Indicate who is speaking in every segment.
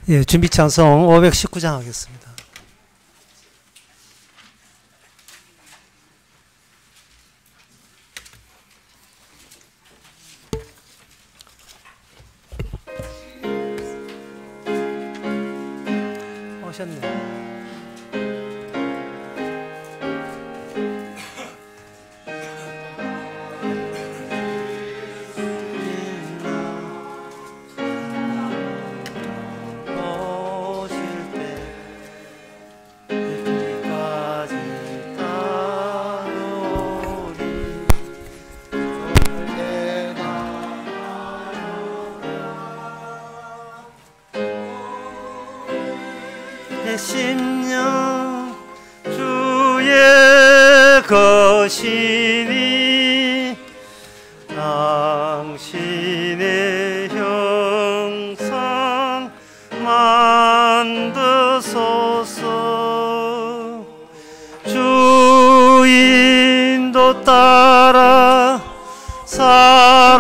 Speaker 1: 예, 준비 찬송 519장 하겠습니다. 오셨네. 심령 주의 것이니 당신의 형상 만드소서. 주인도 따라 살아갈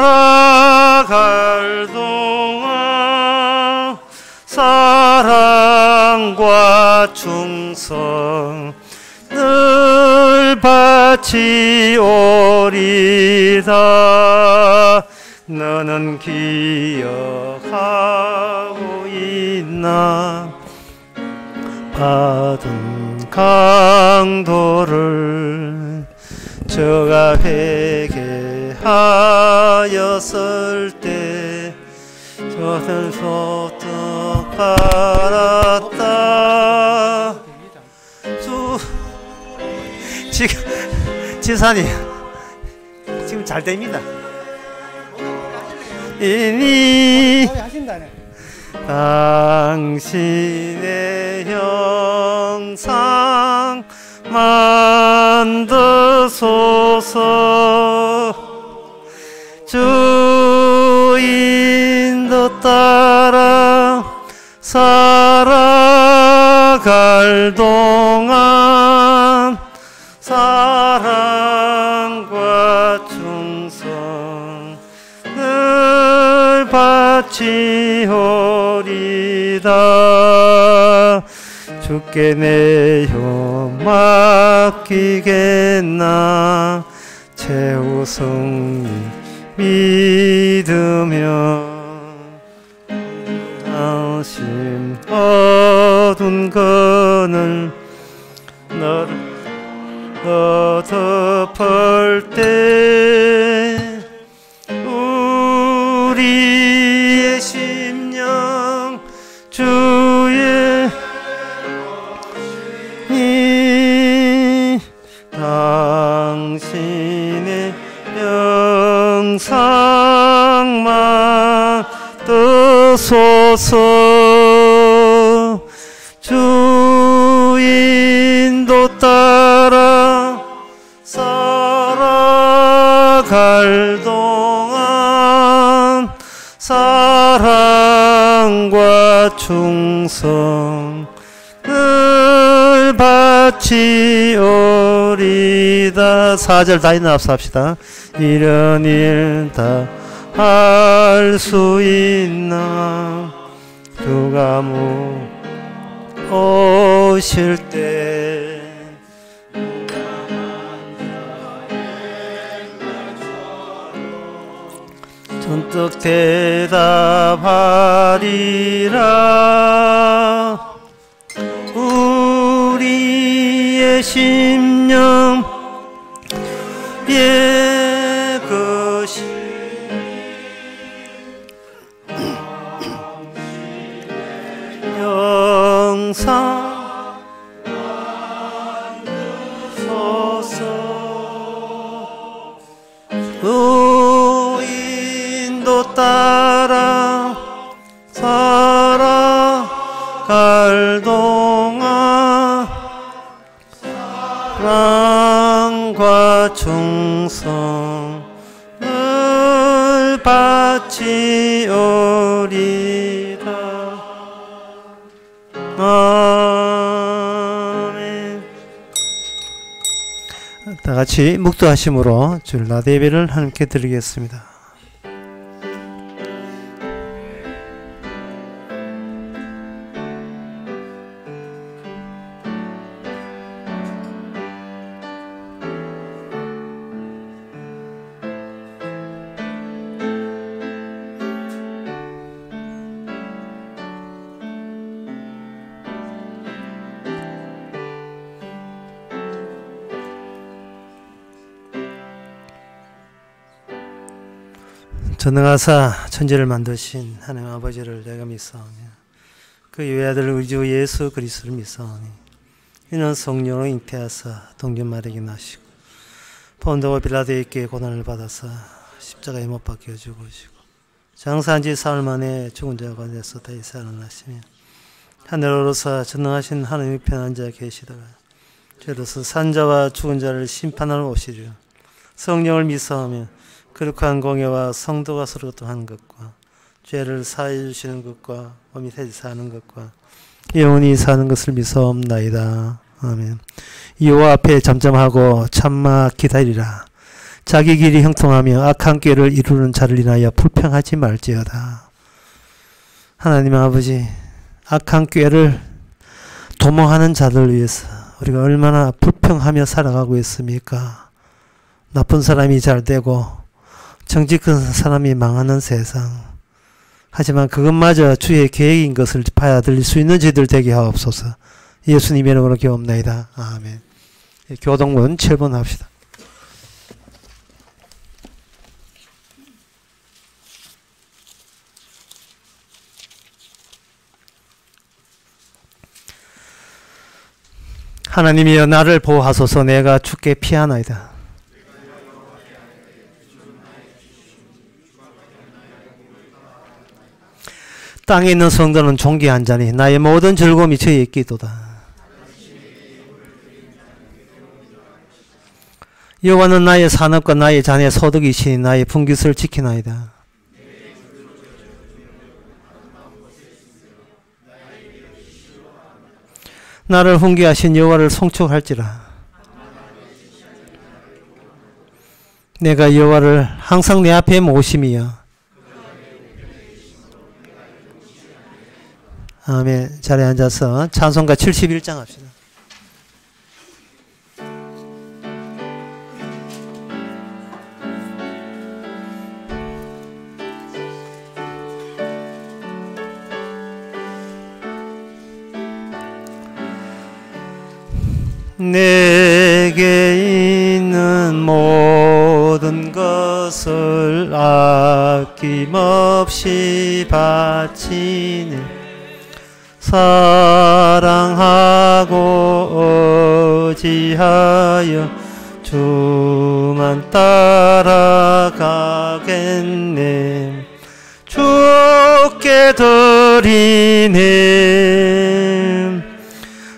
Speaker 1: 동안 사랑과 충성 늘 바치오리다. 너는 기억하고 있나? 받은 강도를 저가 회개하였을 때 저는 소떡 팔았다. 지금 지사님 지금 잘 됩니다. 이니 당신의 형상 만드소서. 주인도 따라 살아갈 동안 사랑과 충성 늘 바치오리다. 주께 내 영 맡기겠나? 최우승 믿으며 당신 어두운 그늘 너를 덮을 때 우리의 심령 주의 당신의 영상만 뜨소서. 주인도 따라 살아갈 동안 사랑과 충성 늘 바치오리다. 4절 다 있나 합시다. 이런 일 다 할 수 있나? 주가 오실 때 전떡 대답하리라. 우리의 심령 예 것이 영상 만드소서. 주인도 따라 살아갈 동안 사랑과 충성 늘 바치오리다. 아멘. 다 같이 묵도하심으로 주일 낮 예배를 함께 드리겠습니다. 전능하사 천지를 만드신 하나님 아버지를 내가 믿사오며 그 외아들 우리 주 예수 그리스도를 믿사오니 이는 성령으로 잉태하사 동정마리아에게 나시고 본토 빌라도에게 고난을 받아사 십자가에 못 박혀 죽으시고 장사한 지 사흘 만에 죽은 자 가운데서 다시 살아나시며 하늘로서 전능하신 하나님의 편에 앉아 계시다가 죄로서 산자와 죽은 자를 심판하러 오시리라. 성령을 믿사오며 거룩한 공예와 성도가 서로 교통하는 것과 죄를 사해 주시는 것과 몸이 다시 사는 것과 영원히 사는 것을 믿사옵나이다. 아멘. 여호와 앞에 잠잠하고 참마 기다리라. 자기 길이 형통하며 악한 꾀를 이루는 자를 인하여 불평하지 말지어다. 하나님 아버지, 악한 꾀를 도모하는 자들 위해서 우리가 얼마나 불평하며 살아가고 있습니까? 나쁜 사람이 잘 되고 정직한 사람이 망하는 세상. 하지만 그것마저 주의 계획인 것을 받아들일 수 있는 저희들 되게 하옵소서. 예수님의 이름으로 기도합나이다. 아멘. 교동문 7번 합시다. 하나님이여 나를 보호하소서. 내가 주께 피하나이다. 땅에 있는 성도는 존귀한 자니 나의 모든 즐거움이 저에 있기도다. 여호와는 나의 산업과 나의 잔의 소득이시니 나의 분깃을 지키나이다. 나를 훈계하신 여호와를 송축할지라. 내가 여호와를 항상 내 앞에 모심이여. 아멘. 자리에 앉아서 찬송가 71장 합시다. 내게 있는 모든 것을 아낌없이 바치네. 사랑하고 의지하여 주만 따라가겠네. 주께 드리네.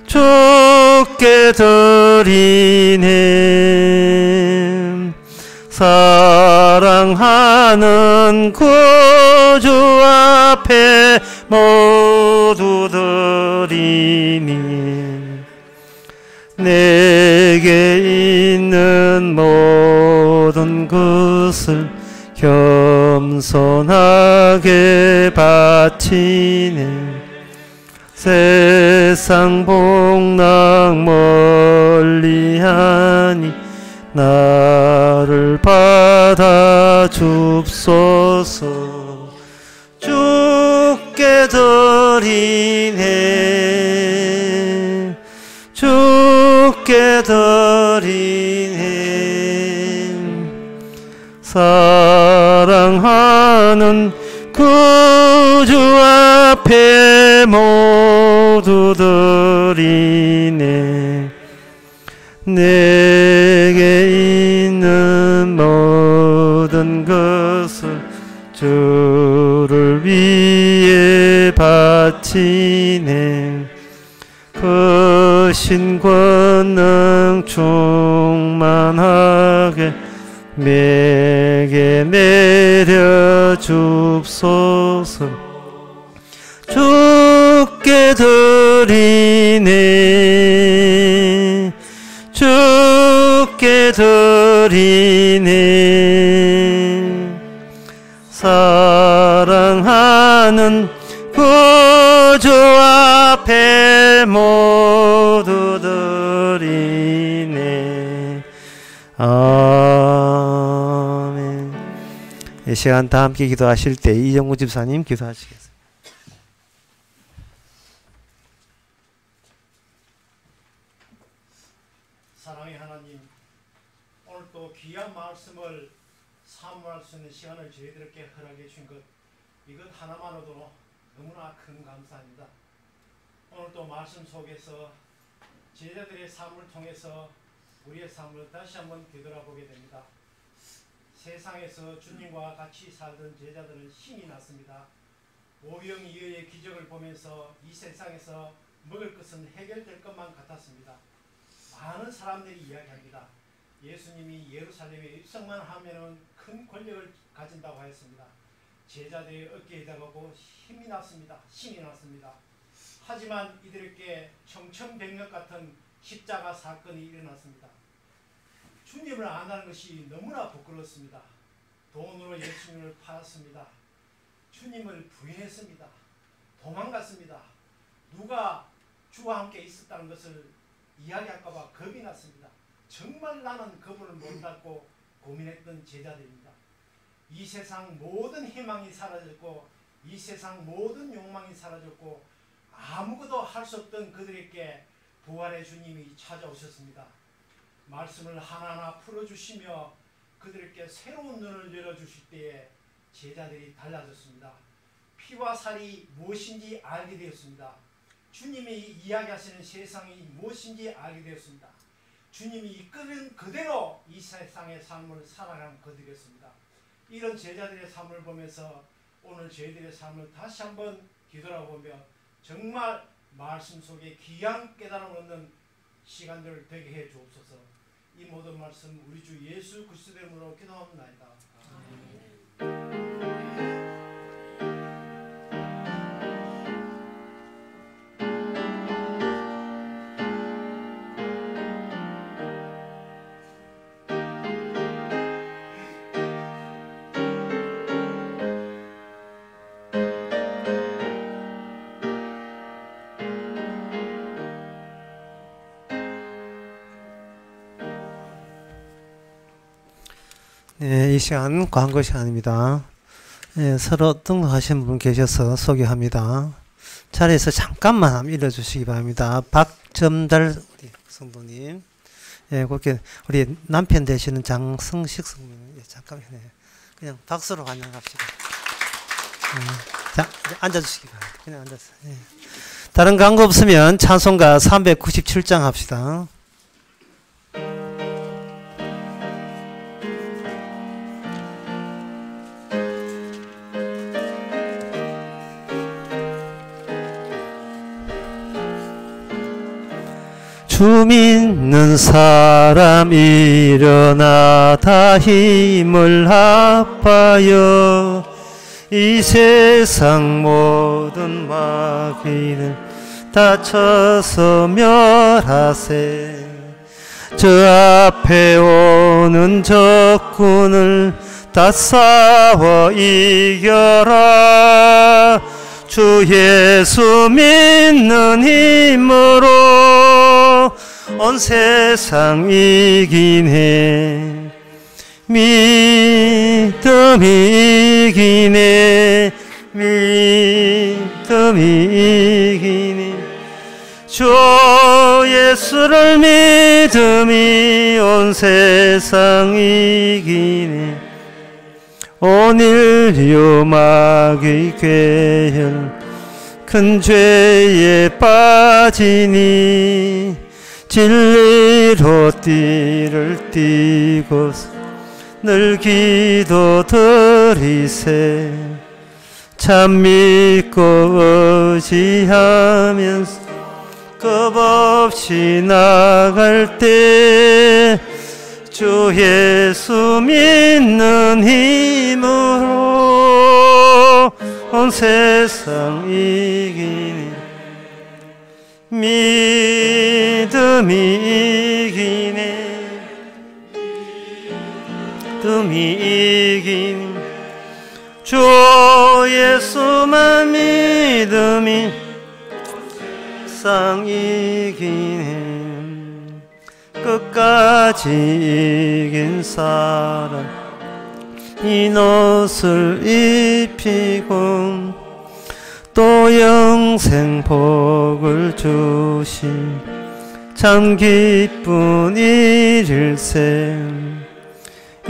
Speaker 1: 주께 드리네. 사랑하는 구주 앞에 모두 드리니 내게 있는 모든 것을 겸손하게 바치네. 세상 복락 멀리하니 나를 받아 줍소서. 주께 드리네. 주께 드리네. 사랑하는 구주 앞에 모두 드리네. 내게 있는 모든 것을 주를 위해 바치네. 그 신권능 충만하게 내게 내려 줍소서. 주께 드리네. 주께 드리네. 사랑하는 구주 앞에 모두 드리네. 아멘. 이 시간 다 함께 기도하실 때 이정구 집사님 기도하시겠습니다.
Speaker 2: 사랑의 하나님, 오늘 또 귀한 말씀을 사모할 수 있는 시간을 저희들에게 허락해 주신 것, 이것 하나만으로도 너무나 큰 감사합니다. 오늘 또 말씀 속에서 제자들의 삶을 통해서 우리의 삶을 다시 한번 되돌아보게 됩니다. 세상에서 주님과 같이 살던 제자들은 신이 났습니다. 오병이어의 기적을 보면서 이 세상에서 먹을 것은 해결될 것만 같았습니다. 많은 사람들이 이야기합니다. 예수님이 예루살렘에 입성만 하면은 큰 권력을 가진다고 하였습니다. 제자들의 어깨에 다가고 힘이 났습니다. 신이 났습니다. 하지만 이들에게 청천벽력 같은 십자가 사건이 일어났습니다. 주님을 안다는 것이 너무나 부끄럽습니다. 돈으로 예수님을 팔았습니다. 주님을 부인했습니다. 도망갔습니다. 누가 주와 함께 있었다는 것을 이야기할까 봐 겁이 났습니다. 정말 나는 그분을 못 닮고 고민했던 제자들입니다. 이 세상 모든 희망이 사라졌고 이 세상 모든 욕망이 사라졌고 아무것도 할 수 없던 그들에게 부활의 주님이 찾아오셨습니다. 말씀을 하나하나 풀어주시며 그들에게 새로운 눈을 열어주실 때에 제자들이 달라졌습니다. 피와 살이 무엇인지 알게 되었습니다. 주님이 이야기하시는 세상이 무엇인지 알게 되었습니다. 주님이 이끄는 그대로 이 세상의 삶을 살아가는 그들이었습니다. 이런 제자들의 삶을 보면서 오늘 저희들의 삶을 다시 한번 뒤돌아보며 정말 말씀 속에 귀한 깨달음을 얻는 시간들을 되게 해 주옵소서. 이 모든 말씀 우리 주 예수 그리스도의 이름으로 기도합나이다. 아멘.
Speaker 1: 네, 이 시간 광고 시간입니다. 네, 서로 등록하신 분 계셔서 소개합니다. 자리에서 잠깐만 한번 읽어주시기 바랍니다. 박점달 우리 성도님, 예, 그렇게 우리 남편 되시는 장성식 성도님, 예, 잠깐만 그냥 박수로 환영합시다. 자, 이제 앉아주시기 바랍니다. 그냥 앉아서. 예. 다른 광고 없으면 찬송가 397장 합시다. 주 믿는 사람 일어나 다 힘을 합하여 이 세상 모든 마귀를 다 쳐서 멸하세. 저 앞에 오는 적군을 다 싸워 이겨라. 주 예수 믿는 힘으로 온 세상 이기네. 믿음이 이기네. 믿음이 이기네. 주 예수를 믿음이 온 세상 이기네. 온 인류 마귀 괴혈 큰 죄에 빠지니 진리로 띠를 띠고 늘 기도 드리세. 참 믿고 의지하면서 겁없이 나갈 때 주 예수 믿는 힘으로 온 세상 이기니. 믿음이 이기네. 믿음이 이기니. 주 예수만 믿음이 세상 이기네. 끝까지 이긴 사람 흰 옷을 입히고 또 영생 복을 주신 참 기쁜 일일세.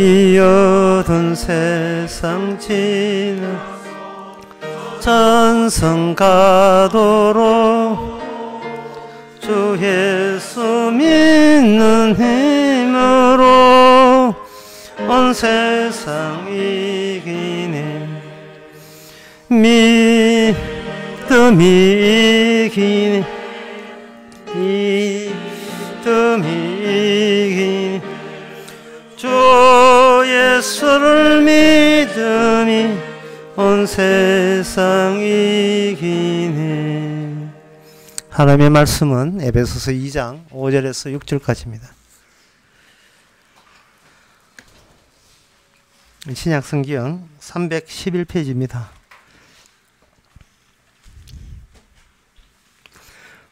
Speaker 1: 이 어두운 세상 지나 전성 가도록 주 예수 믿는 힘으로 온 세상 이기네. 믿음이 이기네. 믿음이 이기네. 주 예수를 믿음이 온 세상 이기네. 하나님의 말씀은 에베소서 2장 5절에서 6절까지입니다. 신약성경 311페이지입니다.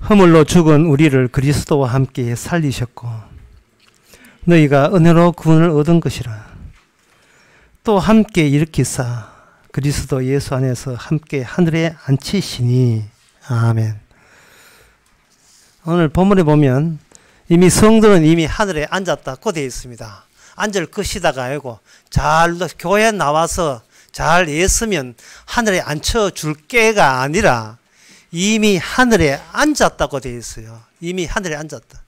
Speaker 1: 허물로 죽은 우리를 그리스도와 함께 살리셨고 너희가 은혜로 구원을 얻은 것이라. 또 함께 일으키사 그리스도 예수 안에서 함께 하늘에 앉히시니. 아멘. 오늘 본문에 보면 이미 성도는 이미 하늘에 앉았다고 되어 있습니다. 앉을 것이다가 아니고 잘 교회에 나와서 잘 예으면 하늘에 앉혀줄 게가 아니라 이미 하늘에 앉았다고 되어 있어요. 이미 하늘에 앉았다.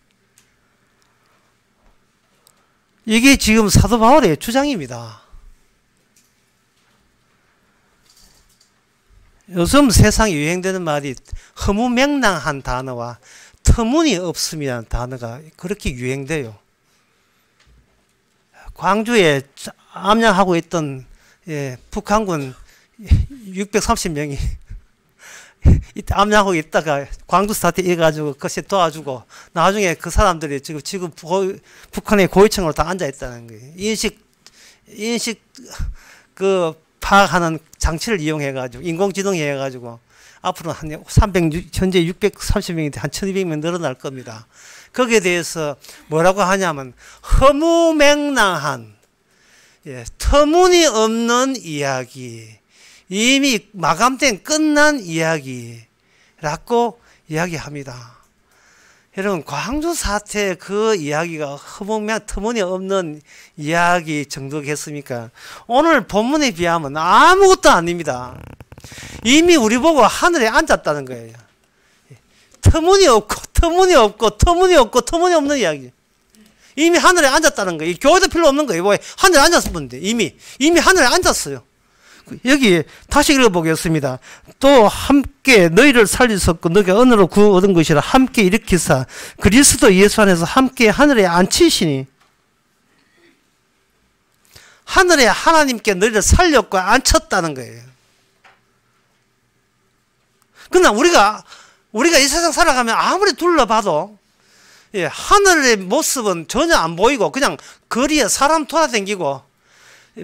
Speaker 1: 이게 지금 사도 바울의 주장입니다. 요즘 세상에 유행되는 말이 허무맹랑한 단어와 터무니없음이라는 단어가 그렇게 유행돼요. 광주에 암양하고 있던 북한군 630명이 암양하고 있다가 광주 사태 해가지고 그것이 도와주고 나중에 그 사람들이 지금 북한의 고위층으로 다 앉아 있다는 거예요. 인식 파악하는 장치를 이용해가지고 인공지능 해가지고 앞으로 한 현재 630명인데 한 1200명 늘어날 겁니다. 거기에 대해서 뭐라고 하냐면 허무맹랑한 터무니없는 이야기, 이미 마감된 끝난 이야기라고 이야기합니다. 여러분 광주 사태 그 이야기가 터무니없는 이야기 정도겠습니까? 오늘 본문에 비하면 아무것도 아닙니다. 이미 우리 보고 하늘에 앉았다는 거예요. 터무니없는 이야기. 이미 하늘에 앉았다는 거예요. 교회도 필요 없는 거예요. 왜? 하늘에 앉았었는데 이미 하늘에 앉았어요. 여기 다시 읽어보겠습니다. 또 함께 너희를 살리셨고 너희가 은혜로 구원 얻은 것이라 함께 일으키사 그리스도 예수 안에서 함께 하늘에 앉히시니. 하늘에 하나님께 너희를 살렸고 앉혔다는 거예요. 그러나 우리가 이 세상 살아가면 아무리 둘러봐도 하늘의 모습은 전혀 안 보이고 그냥 거리에 사람 돌아다니고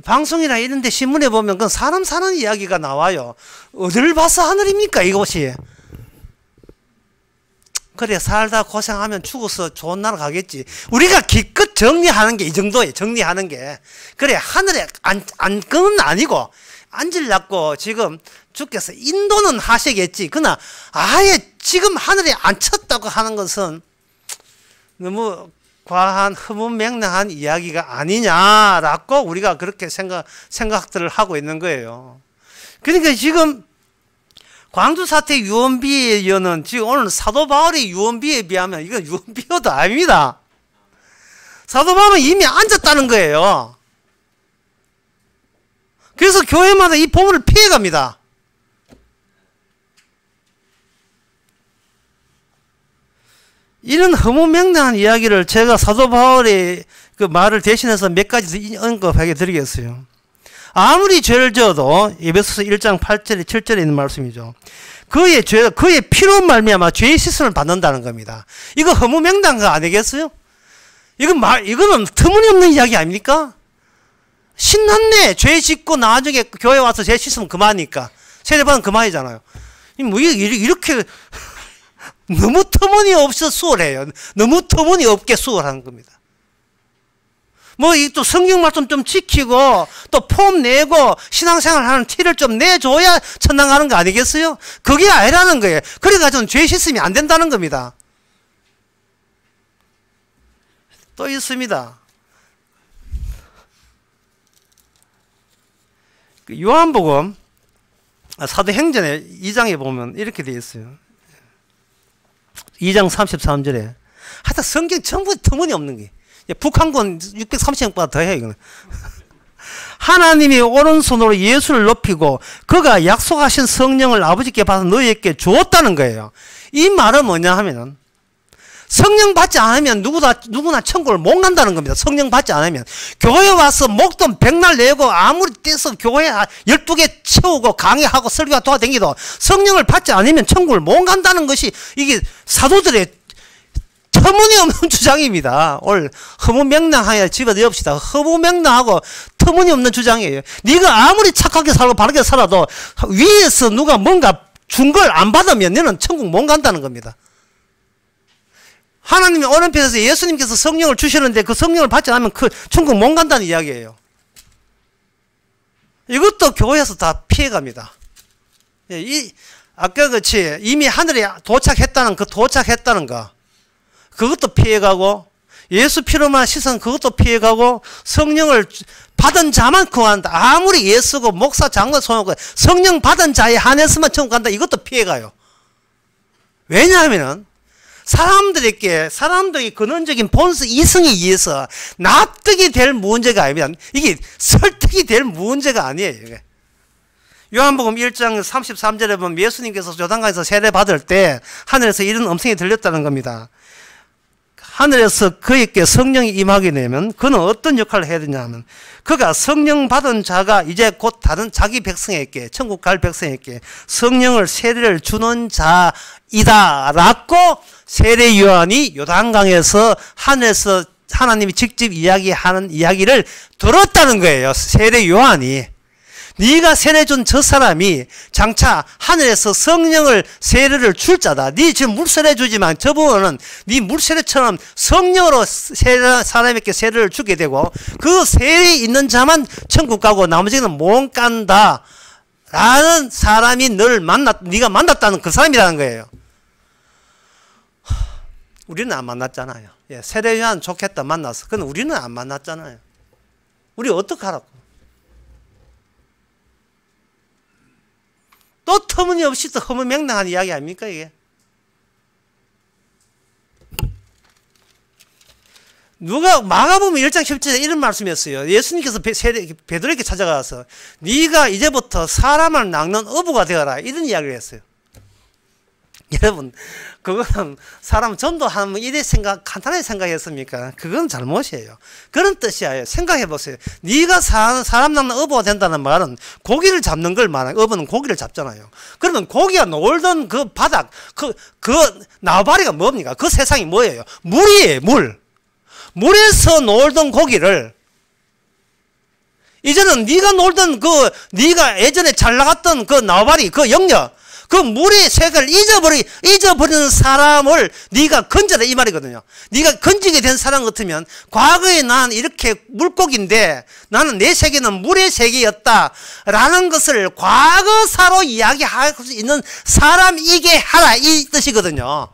Speaker 1: 방송이나 이런 데 신문에 보면 그 사람 사는 이야기가 나와요. 어딜 봐서 하늘입니까 이곳이. 그래 살다 고생하면 죽어서 좋은 나라 가겠지. 우리가 기껏 정리하는 게 이 정도예요. 정리하는 게. 그래 하늘에 앉건 아니고 앉으려고 지금 주께서 인도는 하시겠지. 그러나 아예 지금 하늘에 앉혔다고 하는 것은 너무 과한 허무맹랑한 이야기가 아니냐라고 우리가 그렇게 생각들을 하고 있는 거예요. 그러니까 지금 광주 사태 유언비어는 지금 오늘 사도 바울의 유언비어에 비하면 이건 유언비어도 아닙니다. 사도 바울은 이미 앉았다는 거예요. 그래서 교회마다 이 본문을 피해갑니다. 이런 허무맹랑한 이야기를 제가 사도 바울의 그 말을 대신해서 몇 가지 언급하게 드리겠어요. 아무리 죄를 지어도 에베소서 1장 8절에 7절에 있는 말씀이죠. 그의 피로 말미암아 죄의 씻음을 받는다는 겁니다. 이거 허무맹랑한 거 아니겠어요? 이거는 터무니없는 이야기 아닙니까? 신났네. 죄 짓고 나중에 교회 와서 죄 씻으면 그만이니까. 세례받으면 그만이잖아요. 뭐 이렇게 너무 터무니없어 수월해요. 너무 터무니없게 수월하는 겁니다. 뭐 이 또 성경 말씀 좀 지키고 또 폼 내고 신앙생활 하는 티를 좀 내줘야 천당 가는 거 아니겠어요? 그게 아니라는 거예요. 그래가지고는 죄 씻음이 안 된다는 겁니다. 또 있습니다. 요한복음 사도행전에 2장에 보면 이렇게 되어 있어요. 2장 33절에 하여튼 성경 전부 터무니없는 게 북한군 630명보다 더해요. 이거는. 하나님이 오른손으로 예수를 높이고 그가 약속하신 성령을 아버지께 받아 너희에게 주었다는 거예요. 이 말은 뭐냐 하면은 성령 받지 않으면 누구나 천국을 못 간다는 겁니다. 성령 받지 않으면. 교회 와서 목돈 백날 내고 아무리 떼서 교회 12개 채우고 강의하고 설교가 도와다니도 성령을 받지 않으면 천국을 못 간다는 것이 이게 사도들의 터무니없는 주장입니다. 오늘 허무맹랑하게 집어넣읍시다. 허무맹랑하고 터무니없는 주장이에요. 네가 아무리 착하게 살고 바르게 살아도 위에서 누가 뭔가 준 걸 안 받으면 너는 천국 못 간다는 겁니다. 하나님이 오른편에서 예수님께서 성령을 주시는데 그 성령을 받지 않으면 그 천국 못 간다는 이야기예요. 이것도 교회에서 다 피해갑니다. 아까 그치 이미 하늘에 도착했다는 거 그것도 피해가고 예수 피로만 씻은 그것도 피해가고 성령을 받은 자만 구한다. 아무리 예수고 목사 장로 소용고 성령 받은 자에 한해서만 천국 간다. 이것도 피해가요. 왜냐하면은 사람들이 근원적인 본성 이성에 의해서 납득이 될 문제가 아니면 이게 설득이 될 문제가 아니에요. 이게. 요한복음 1장 33절에 보면 예수님께서 요단강에서 세례 받을 때 하늘에서 이런 음성이 들렸다는 겁니다. 하늘에서 그에게 성령이 임하게 되면 그는 어떤 역할을 해야 되냐 하면 그가 성령 받은 자가 이제 곧 다른 자기 백성에게 천국 갈 백성에게 성령을 세례를 주는 자이다 라고 세례 요한이 요단강에서 하늘에서 하나님이 직접 이야기하는 이야기를 들었다는 거예요. 세례 요한이. 네가 세례 준 저 사람이 장차 하늘에서 성령을 세례를 줄 자다. 네 지금 물세례 주지만 저분은 네 물세례처럼 성령으로 사람에게 세례를 주게 되고 그 세례 있는 자만 천국 가고 나머지는 못 간다 라는 사람이 네가 만났다는 그 사람이라는 거예요. 우리는 안 만났잖아요. 예, 세례 요한 좋겠다 만났어. 근데 우리는 안 만났잖아요. 우리 어떡하라고. 또 터무니없이 또 허무맹랑한 이야기 아닙니까 이게. 누가 마가복음 1장 10절에 이런 말씀이었어요. 예수님께서 베드로에게 찾아가서 네가 이제부터 사람을 낚는 어부가 되어라 이런 이야기를 했어요. 여러분 그거는 사람 전도하면 이래 간단하게 생각했습니까? 그건 잘못이에요. 그런 뜻이에요. 생각해 보세요. 네가 사람 낚는 어부가 된다는 말은 고기를 잡는 걸 말해요. 어부는 고기를 잡잖아요. 그러면 고기가 놀던 그 바닥 그 나와바리가 뭡니까? 그 세상이 뭐예요? 물이에요. 물에서 놀던 고기를 이제는 네가 놀던 네가 예전에 잘 나갔던 그 나와바리 그 영역 그 물의 색을 잊어버리는 사람을 네가 건져라 이 말이거든요. 네가 건지게 된 사람 같으면 과거에 난 이렇게 물고기인데 나는 내 세계는 물의 세계였다 라는 것을 과거사로 이야기할 수 있는 사람이게 하라 이 뜻이거든요.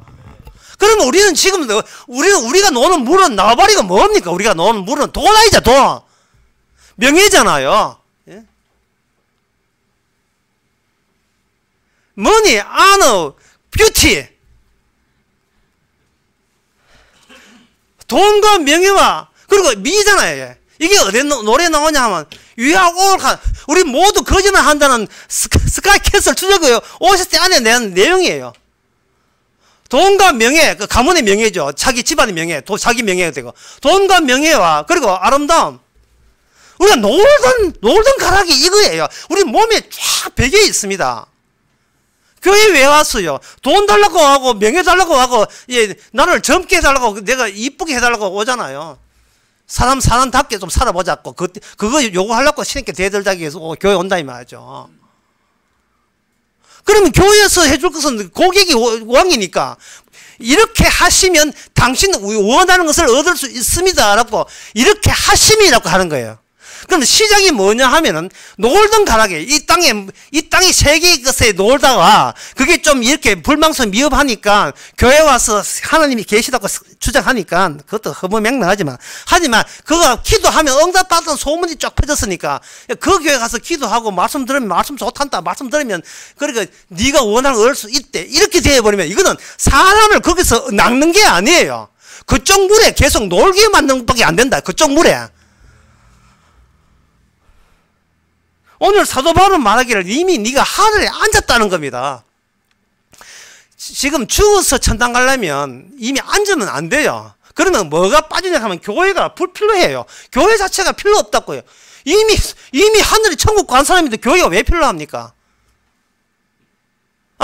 Speaker 1: 그러면 우리는 지금 우리가 노는 물은 나와버리가 뭡니까? 우리가 노는 물은 돈아이자 돈 명예잖아요. money, honor, beauty. 돈과 명예와 그리고 미잖아요. 이게 어디 노래 나오냐 하면 We are all 우리 모두 거짓말 한다는 스카이캐슬 추적어요. OST 안에 내는 내용이에요. 돈과 명예, 그 가문의 명예죠. 자기 집안의 명예, 자기 명예가 되고 돈과 명예와 그리고 아름다움. 우리가 놀던 가락이 이거예요. 우리 몸에 쫙 베개 있습니다. 교회 왜 왔어요? 돈 달라고 하고 명예 달라고 하고 나를 젊게 해달라고 내가 이쁘게 해달라고 오잖아요. 사람답게 좀 살아보자고 그거 요구하려고 신께 대들자기 위해서 교회 온다 이 말이죠. 그러면 교회에서 해줄 것은 고객이 왕이니까 이렇게 하시면 당신 원하는 것을 얻을 수 있습니다 라고 이렇게 하심이라고 하는 거예요. 그럼 시작이 뭐냐 하면은 놀던 가락에 이 땅이 세계의 것에 놀다가 그게 좀 이렇게 불망성 미흡하니까 교회 와서 하나님이 계시다고 주장하니까 그것도 허무맹랑하지만 하지만 그거 기도하면 응답받은 소문이 쫙 퍼졌으니까 그 교회 가서 기도하고 말씀 들으면 말씀 좋단다 말씀 들으면 그러니까 네가 원하는 걸 얻을 수 있대 이렇게 되어버리면 이거는 사람을 거기서 낚는 게 아니에요. 그쪽 물에 계속 놀게 만드는 것밖에 안 된다. 그쪽 물에. 오늘 사도 바울은 말하기를 이미 네가 하늘에 앉았다는 겁니다. 지금 죽어서 천당 가려면 이미 앉으면 안 돼요. 그러면 뭐가 빠지냐 하면 교회가 불필요해요. 교회 자체가 필요 없다고요. 이미 하늘에 천국 간 사람인데 교회가 왜 필요합니까?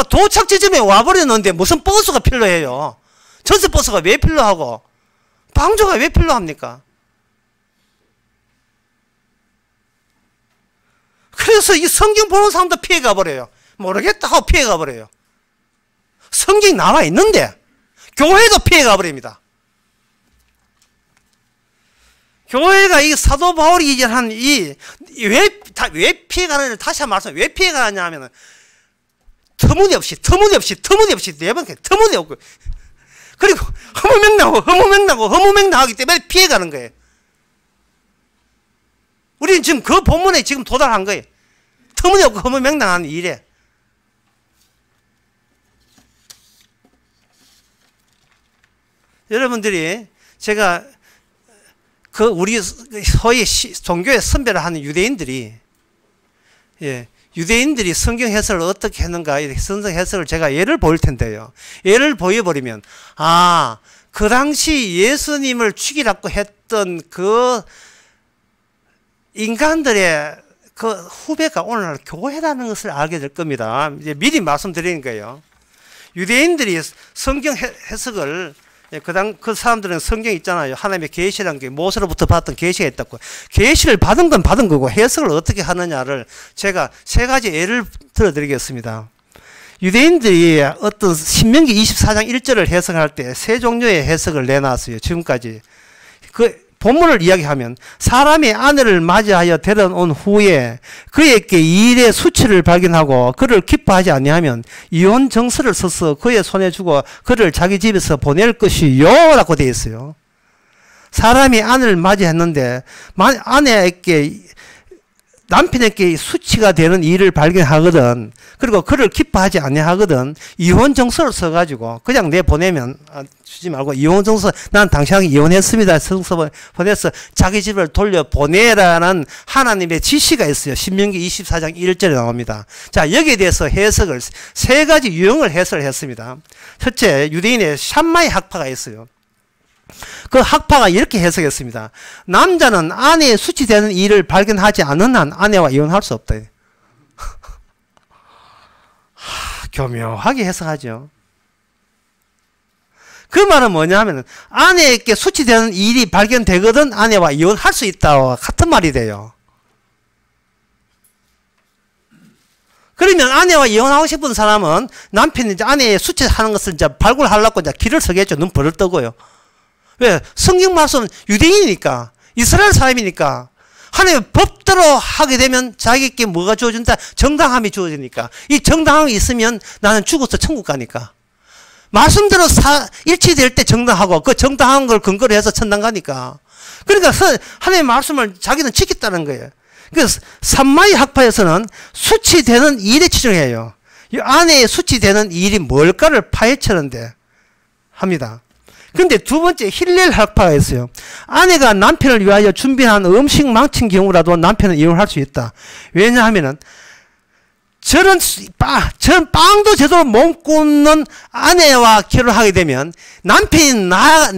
Speaker 1: 도착 지점에 와버렸는데 무슨 버스가 필요해요? 전세버스가 왜 필요하고 방조가 왜 필요합니까? 그래서 이 성경 보는 사람도 피해가 버려요. 모르겠다 하고 피해가 버려요. 성경이 나와 있는데 교회도 피해가 버립니다. 교회가 이 사도 바울이 이제한 왜 피해가느냐를 다시 한번 말씀 왜 피해가느냐 하면은 터무니없이 네번 터무니없고 그리고 허무맹랑하기 때문에 피해가는 거예요. 우리는 지금 그 본문에 지금 도달한 거예요. 터무니없고 허무맹랑한 일에. 여러분들이 제가 우리 소위 종교의 선배를 하는 유대인들이 유대인들이 성경 해석을 어떻게 했는가 성경 해석을 제가 예를 보일 텐데요. 예를 보여버리면 그 당시 예수님을 죽이라고 했던 그 인간들의 그 후배가 오늘날 교회라는 것을 알게 될 겁니다. 이제 미리 말씀드리는 거예요. 유대인들이 성경 해석을 그 사람들은 성경 있잖아요. 하나님의 계시라는 게 모세로부터 받았던 계시가 있다고. 계시를 받은 건 받은 거고 해석을 어떻게 하느냐를 제가 세 가지 예를 들어드리겠습니다. 유대인들이 어떤 신명기 24장 1절을 해석할 때 세 종류의 해석을 내놨어요. 지금까지. 그 본문을 이야기하면 사람이 아내를 맞이하여 데려온 후에 그에게 이 일의 수치를 발견하고 그를 기뻐하지 아니하면 이혼 정서를 써서 그의 손에 주고 그를 자기 집에서 보낼 것이요 라고 되어 있어요. 사람이 아내를 맞이했는데 남편에게 수치가 되는 일을 발견하거든. 그리고 그를 기뻐하지 아니하거든. 이혼 정서를 써가지고 그냥 내보내면 주지 말고 이혼 정서 난 당신하고 이혼했습니다. 정서 보내서 자기 집을 돌려보내라는 하나님의 지시가 있어요. 신명기 24장 1절에 나옵니다. 자, 여기에 대해서 해석을 세 가지 유형을 해석을 했습니다. 첫째, 유대인의 샴마이 학파가 있어요. 그 학파가 이렇게 해석했습니다. 남자는 아내의 수치되는 일을 발견하지 않은 한 아내와 이혼할 수 없다. 교묘하게 해석하죠. 그 말은 뭐냐 하면 아내에게 수치되는 일이 발견되거든 아내와 이혼할 수 있다와 같은 말이 돼요. 그러면 아내와 이혼하고 싶은 사람은 남편이 이제 아내의 수치하는 것을 이제 발굴하려고 이제 길을 서겠죠. 눈 벌을 뜨고요. 왜? 성경 말씀은 유대인이니까, 이스라엘 사람이니까, 하나님의 법대로 하게 되면 자기에게 뭐가 주어진다? 정당함이 주어지니까. 이 정당함이 있으면 나는 죽어서 천국 가니까. 말씀대로 일치될 때 정당하고, 그 정당한 걸 근거로 해서 천당 가니까. 그러니까 하나님의 말씀을 자기는 지켰다는 거예요. 그래서 산마이 학파에서는 수치되는 일에 치중해요. 이 아내의 수치되는 일이 뭘까를 파헤치는데 합니다. 그런데 두 번째 힐렐 학파가 있어요. 아내가 남편을 위하여 준비한 음식 망친 경우라도 남편은 이혼할 수 있다. 왜냐하면은 저런 빵도 제대로 못 굽는 아내와 결혼하게 되면 남편이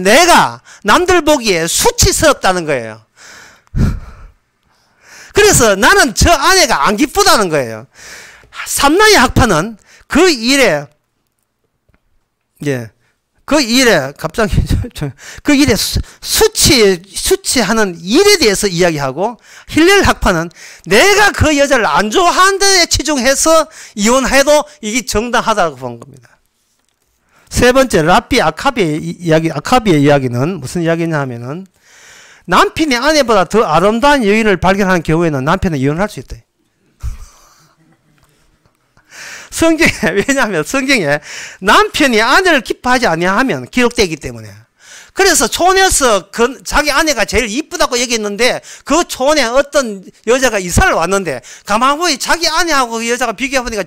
Speaker 1: 내가 남들 보기에 수치스럽다는 거예요. 그래서 나는 저 아내가 안 기쁘다는 거예요. 삼라의 학파는 그 일에 갑자기 그 일에 수치하는 일에 대해서 이야기하고, 힐렐 학파는 내가 그 여자를 안 좋아하는 데에 치중해서 이혼해도 이게 정당하다고 본 겁니다. 세 번째, 라비 아카비의 이야기는 무슨 이야기냐 하면은, 남편이 아내보다 더 아름다운 여인을 발견하는 경우에는 남편은 이혼할 수 있대. 성경에, 왜냐하면 성경에 남편이 아내를 기뻐하지 아니하면 기록되기 때문에. 그래서 촌에서 자기 아내가 제일 이쁘다고 얘기했는데 그 촌에 어떤 여자가 이사를 왔는데 가만 보니 자기 아내하고 그 여자가 비교해보니까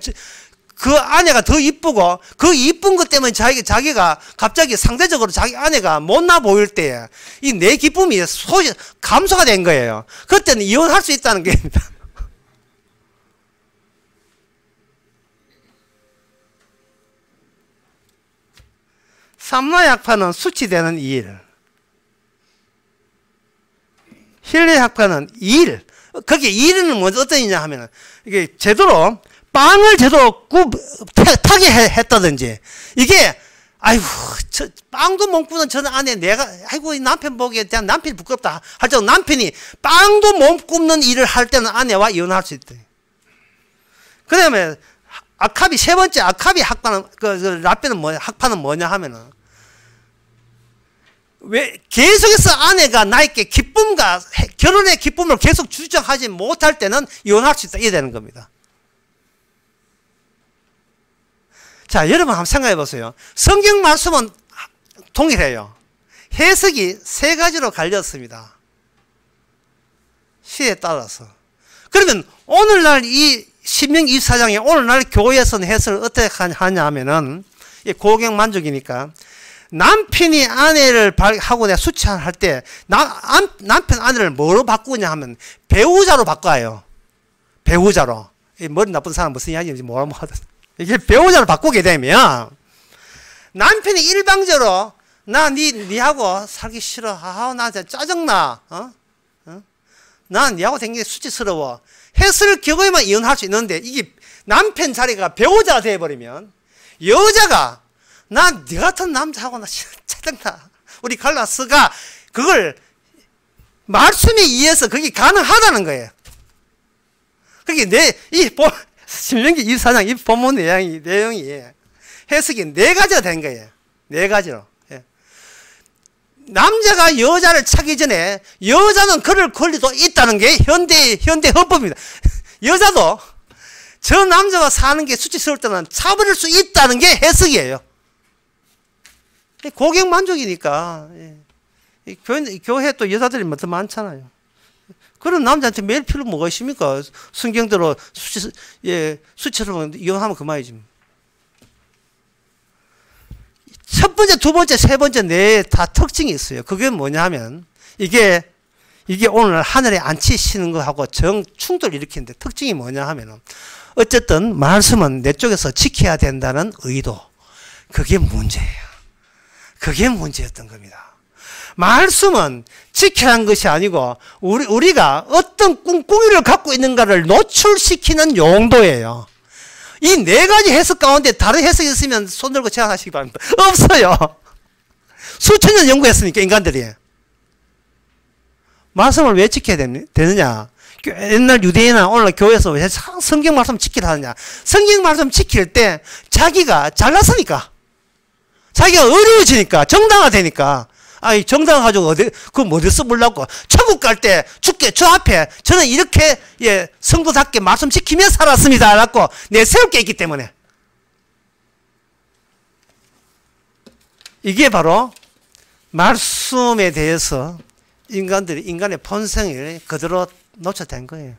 Speaker 1: 그 아내가 더 이쁘고 그 이쁜 것 때문에 자기가 갑자기 상대적으로 자기 아내가 못나 보일 때 이 내 기쁨이 감소가 된 거예요. 그때는 이혼할 수 있다는 겁니다. 삼라약파는 수치되는 일, 힐레약파는 일. 거기에 일은 먼저 어떤 일이냐 하면 이게 제대로 빵을 제대로 타게 했다든지 이게 아이고 빵도 못 구는 저는 아내 내가 아이고 남편 보기에 대한 남편이 부끄럽다 할 때 남편이 빵도 못 굽는 일을 할 때는 아내와 이혼할 수 있대. 그 다음에 아캅이 세 번째 아캅이 학파는 라베는 뭐냐 학파는 뭐냐 하면은 왜 계속해서 아내가 나에게 기쁨과 결혼의 기쁨을 계속 주장하지 못할 때는 이혼할 수 있다 이래 되는 겁니다. 자, 여러분 한번 생각해 보세요. 성경 말씀은 동일해요. 해석이 세 가지로 갈렸습니다. 시에 따라서. 그러면 오늘날 이 신명기 24장에 오늘날 교회에서는 해석을 어떻게 하냐 하면은 고객만족이니까 남편이 아내를 하고 내가 수치할 때 남편 아내를 뭐로 바꾸냐 하면 배우자로 바꿔요. 배우자로. 머리 나쁜 사람 무슨 이야기인지 뭐라 하든 이게 배우자로 바꾸게 되면 남편이 일방적으로 나 니하고 살기 싫어. 나 짜증나. 난 니하고 댕기기 수치스러워. 했을 경우에만 이혼할 수 있는데 이게 남편 자리가 배우자가 되어버리면 여자가 난 니 같은 남자하고 나 짜증나. 우리 갈라스가 그걸 말씀에 의해서 그게 가능하다는 거예요. 그게 신명기 24장 이 본문 내용이 해석이 네 가지가 된 거예요. 네 가지로. 남자가 여자를 차기 전에 여자는 그럴 권리도 있다는 게 현대 헌법입니다. 여자도 저 남자가 사는 게 수치스러울 때는 차버릴 수 있다는 게 해석이에요. 고객 만족이니까. 교회 또 여자들이 더 많잖아요. 그런 남자한테 매일 필요 뭐가 있습니까? 성경대로 수치스러운 이혼하면 그만이지. 첫 번째, 두 번째, 세 번째, 네 다 특징이 있어요. 그게 뭐냐 하면 이게 오늘 하늘에 안 치시는 거하고 충돌을 일으키는데 특징이 뭐냐 하면은 어쨌든 말씀은 내 쪽에서 지켜야 된다는 의도. 그게 문제예요. 그게 문제였던 겁니다. 말씀은 지켜야 것이 아니고 우리가 어떤 꿍꿍이를 갖고 있는가를 노출시키는 용도예요. 이 네 가지 해석 가운데 다른 해석이 있으면 손들고 제안하시기 바랍니다. 없어요. 수천 년 연구했으니까 인간들이. 말씀을 왜 지켜야 되느냐. 옛날 유대인이나 오늘 교회에서 왜 성경 말씀 지키라 하느냐. 성경 말씀 지킬 때 자기가 잘났으니까. 자기가 어려워지니까 정당화되니까. 정당화가지고 어디서 몰랐고 천국 갈 때 죽게 저 앞에 저는 이렇게 성도답게 말씀 지키며 살았습니다 라고 내세울 게 있기 때문에 이게 바로 말씀에 대해서 인간의 본성을 그대로 놓쳐댄 거예요.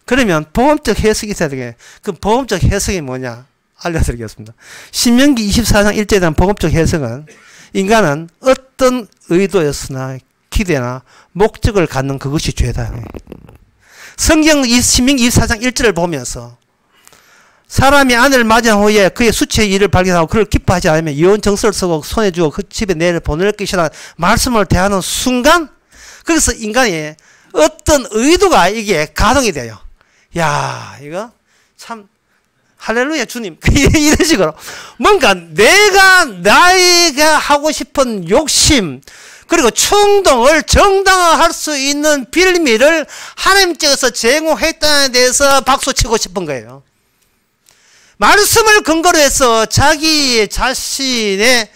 Speaker 1: 그러면 보험적 해석이 있어야 되겠네. 그 보험적 해석이 뭐냐 알려드리겠습니다. 신명기 24장 1절에 대한 보험적 해석은 인간은 어떤 의도였으나 기대나 목적을 갖는 그것이 죄다. 성경 신명기 24장 1절을 보면서 사람이 아내를 맞이한 후에 그의 수치의 일을 발견하고 그를 기뻐하지 않으면 이혼 정서를 쓰고 손에 쥐고 그 집에 내를 보낼 것이라는 말씀을 대하는 순간 그래서 인간이 어떤 의도가 이게 가동이 돼요. 야, 이거 참 할렐루야 주님 이런 식으로 뭔가 나이가 하고 싶은 욕심 그리고 충동을 정당화할 수 있는 빌미를 하나님께서 제공했다는 데서 박수치고 싶은 거예요. 말씀을 근거로 해서 자기 자신의